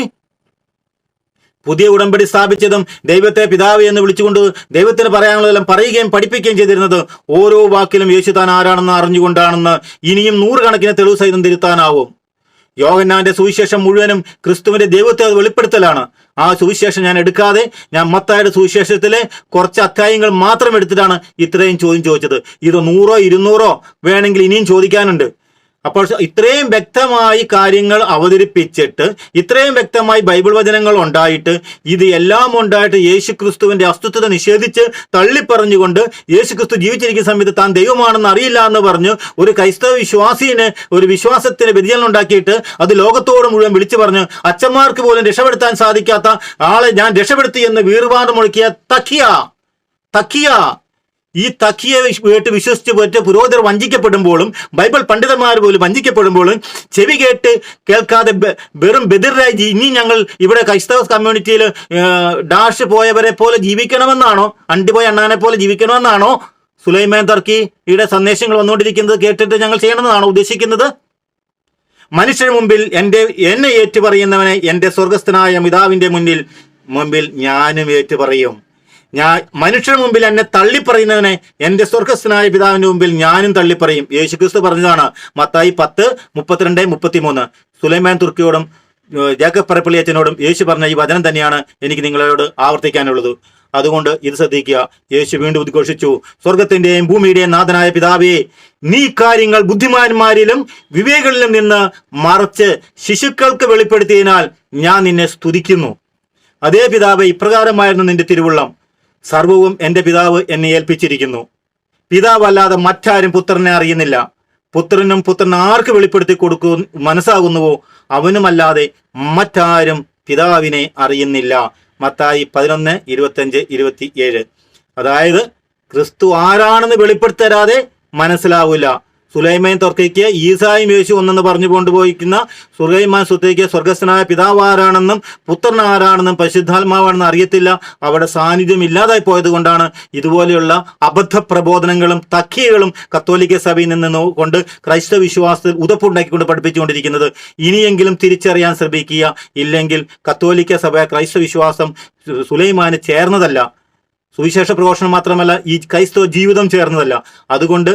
പുതിയ ഉടമ്പടി സ്ഥാപിച്ചതും ദൈവത്തെ പിതാവ് എന്ന് വിളിച്ചുകൊണ്ട് ദൈവത്തിന് പറയാനുള്ളതെല്ലാം പറയുകയും പഠിപ്പിക്കുകയും ചെയ്തിരുന്നത് ഓരോ വാക്കിലും യേശു താൻ ആരാണെന്ന് അറിഞ്ഞുകൊണ്ടാണെന്ന് ഇനിയും 100 കണക്കിന് തെളിവ് സഹിതം തിരുത്താനാവും. യോഹന്നാന്റെ സുവിശേഷം മുഴുവനും ക്രിസ്തുവിന്റെ ദൈവത്തെ അത് വെളിപ്പെടുത്തലാണ്. ആ സുവിശേഷം ഞാൻ എടുക്കാതെ ഞാൻ മത്തായിയുടെ സുവിശേഷത്തിലെ കുറച്ച് അധ്യായങ്ങൾ മാത്രം എടുത്തിട്ടാണ് ഇത്രയും ചോദ്യം ചോദിച്ചത്. ഇത് 100-ഓ 200-ഓ വേണമെങ്കിൽ ഇനിയും ചോദിക്കാനുണ്ട്. അപ്പോൾ ഇത്രയും വ്യക്തമായി കാര്യങ്ങൾ അവതരിപ്പിച്ചിട്ട് ഇത്രയും വ്യക്തമായി ബൈബിൾ വചനങ്ങൾ ഉണ്ടായിട്ട് ഇത് എല്ലാം ഉണ്ടായിട്ട് യേശുക്രിസ്തുവിന്റെ അസ്തിത്വത നിഷേധിച്ച് തള്ളിപ്പറഞ്ഞുകൊണ്ട് യേശുക്രിസ്തു ജീവിച്ചിരിക്കുന്ന സമയത്ത് താൻ ദൈവമാണെന്ന് അറിയില്ല എന്ന് പറഞ്ഞ് ഒരു ക്രൈസ്തവ വിശ്വാസിന് ഒരു വിശ്വാസത്തിന് വ്യതിചലനം ഉണ്ടാക്കിയിട്ട് അത് ലോകത്തോട് മുഴുവൻ വിളിച്ചു പറഞ്ഞ് അച്ഛന്മാർക്ക് പോലും രക്ഷപ്പെടുത്താൻ സാധിക്കാത്ത ആളെ ഞാൻ രക്ഷപ്പെടുത്തി എന്ന് വീർവാദം മുഴക്കിയ തക്കിയ ഈ തക്കിയെ കേട്ട് വിശ്വസിച്ച് പോയിട്ട് പുരോഹിതർ വഞ്ചിക്കപ്പെടുമ്പോഴും ബൈബിൾ പണ്ഡിതന്മാർ പോലും വഞ്ചിക്കപ്പെടുമ്പോഴും ചെവി കേട്ട് കേൾക്കാതെ വെറും ബദിറായി ഇനി ഞങ്ങൾ ഇവിടെ ക്രൈസ്തവ കമ്മ്യൂണിറ്റിയിൽ ഡാഷ് പോയവരെ പോലെ ജീവിക്കണമെന്നാണോ? അണ്ടിപോയ അണ്ണാനെ പോലെ ജീവിക്കണമെന്നാണോ സുലൈമാൻ തുർക്കിയുടെ സന്ദേശങ്ങൾ വന്നുകൊണ്ടിരിക്കുന്നത് കേട്ടിട്ട് ഞങ്ങൾ ചെയ്യണമെന്നാണോ ഉദ്ദേശിക്കുന്നത്? മനുഷ്യന് മുമ്പിൽ എന്നെ ഏറ്റുപറയുന്നവനെ എൻ്റെ സ്വർഗസ്ഥനായ പിതാവിന്റെ മുമ്പിൽ ഞാനും ഏറ്റുപറയും. മനുഷ്യരുടെ മുമ്പിൽ എന്നെ തള്ളിപ്പറയുന്നവനെ എൻ്റെ സ്വർഗസ്ഥനായ പിതാവിന്റെ മുമ്പിൽ ഞാനും തള്ളിപ്പറയും. യേശുക്രിസ്തു പറഞ്ഞതാണ് മത്തായി 10:32-33. സുലൈമാൻ തുർക്കിയോടും ജേക്കബ് പറപ്പള്ളി അച്ഛനോടും യേശു പറഞ്ഞ ഈ വചനം തന്നെയാണ് എനിക്ക് നിങ്ങളോട് ആവർത്തിക്കാനുള്ളത്. അതുകൊണ്ട് ഇത് ശ്രദ്ധിക്കുക. യേശു വീണ്ടും ഉദ്ഘോഷിച്ചു, സ്വർഗത്തിന്റെയും ഭൂമിയുടെയും നാഥനായ പിതാവേ, നീ കാര്യങ്ങൾ ബുദ്ധിമാന്മാരിലും വിവേകളിലും നിന്ന് മറച്ച് ശിശുക്കൾക്ക് വെളിപ്പെടുത്തിയതിനാൽ ഞാൻ നിന്നെ സ്തുതിക്കുന്നു. അതേ പിതാവേ, ഇപ്രകാരമായിരുന്നു നിന്റെ തിരുവുള്ളം. സർവവും എൻ്റെ പിതാവ് എന്നെ ഏൽപ്പിച്ചിരിക്കുന്നു. പിതാവല്ലാതെ മറ്റാരും പുത്രനെ അറിയുന്നില്ല. പുത്രനും പുത്രൻ ആർക്ക് വെളിപ്പെടുത്തി മനസ്സാകുന്നുവോ അവനുമല്ലാതെ മറ്റാരും പിതാവിനെ അറിയുന്നില്ല. മത്തായി 11:25-27. അതായത് ക്രിസ്തു ആരാണെന്ന് വെളിപ്പെടുത്തരാതെ മനസ്സിലാവില്ല. സുലൈമാൻ തുർക്കയ്ക്ക് ഈസായും യേശു ഒന്നെന്ന് പറഞ്ഞു കൊണ്ടുപോയിക്കുന്ന സുലൈമാൻ സുത്തയ്ക്ക് സ്വർഗസ്ഥനായ പിതാവ് ആരാണെന്നും പുത്രൻ ആരാണെന്നും പരിശുദ്ധാത്മാവാണെന്നും അറിയത്തില്ല. അവിടെ സാന്നിധ്യം ഇല്ലാതായി പോയത് കൊണ്ടാണ് ഇതുപോലെയുള്ള അബദ്ധ പ്രബോധനങ്ങളും തക്കിയകളും കത്തോലിക്ക സഭയിൽ നിന്ന് കൊണ്ട് ക്രൈസ്തവ വിശ്വാസത്തിൽ ഉതപ്പുണ്ടാക്കിക്കൊണ്ട് പഠിപ്പിച്ചുകൊണ്ടിരിക്കുന്നത്. ഇനിയെങ്കിലും തിരിച്ചറിയാൻ ശ്രമിക്കുക. ഇല്ലെങ്കിൽ കത്തോലിക്ക സഭ ക്രൈസ്തവ വിശ്വാസം സുലൈമാന് ചേർന്നതല്ല, സുവിശേഷ പ്രഘോഷണം മാത്രമല്ല, ഈ ക്രൈസ്തവ ജീവിതം ചേർന്നതല്ല. അതുകൊണ്ട്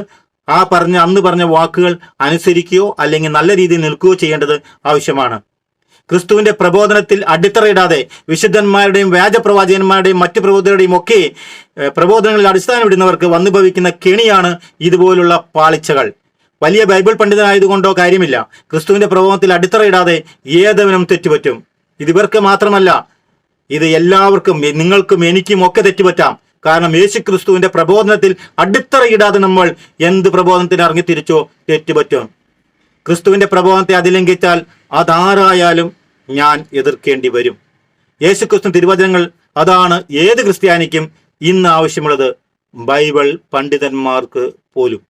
അന്ന് പറഞ്ഞ വാക്കുകൾ അനുസരിക്കുകയോ അല്ലെങ്കിൽ നല്ല രീതിയിൽ നിൽക്കുകയോ ചെയ്യേണ്ടത് ആവശ്യമാണ്. ക്രിസ്തുവിന്റെ പ്രബോധനത്തിൽ അടിത്തറയിടാതെ വിശുദ്ധന്മാരുടെയും വ്യാജപ്രവാചകന്മാരുടെയും മറ്റു പ്രബോധകരുടെയും ഒക്കെ പ്രബോധനങ്ങളിൽ അടിസ്ഥാനമിടുന്നവർക്ക് വന്നു ഭവിക്കുന്ന കെണിയാണ് ഇതുപോലുള്ള പാളിച്ചകൾ. വലിയ ബൈബിൾ പണ്ഡിതനായതുകൊണ്ടോ കാര്യമില്ല. ക്രിസ്തുവിന്റെ പ്രബോധനത്തിൽ അടിത്തറയിടാതെ ഏതവനും തെറ്റുപറ്റും. ഇതിവർക്ക് മാത്രമല്ല, ഇത് എല്ലാവർക്കും, നിങ്ങൾക്കും എനിക്കും ഒക്കെ തെറ്റുപറ്റാം. കാരണം യേശു ക്രിസ്തുവിന്റെ പ്രബോധനത്തിൽ അടിത്തറയിടാതെ നമ്മൾ എന്ത് പ്രബോധനത്തിന് ഇറങ്ങിത്തിരിച്ചോ തെറ്റുപറ്റും. ക്രിസ്തുവിന്റെ പ്രബോധനത്തെ അതിലംഘിച്ചാൽ അതാരായാലും ഞാൻ എതിർക്കേണ്ടി വരും. യേശു ക്രിസ്തു തിരുവചനങ്ങൾ അതാണ് ഏത് ക്രിസ്ത്യാനിക്കും ഇന്ന് ആവശ്യമുള്ളത്, ബൈബിൾ പണ്ഡിതന്മാർക്ക് പോലും.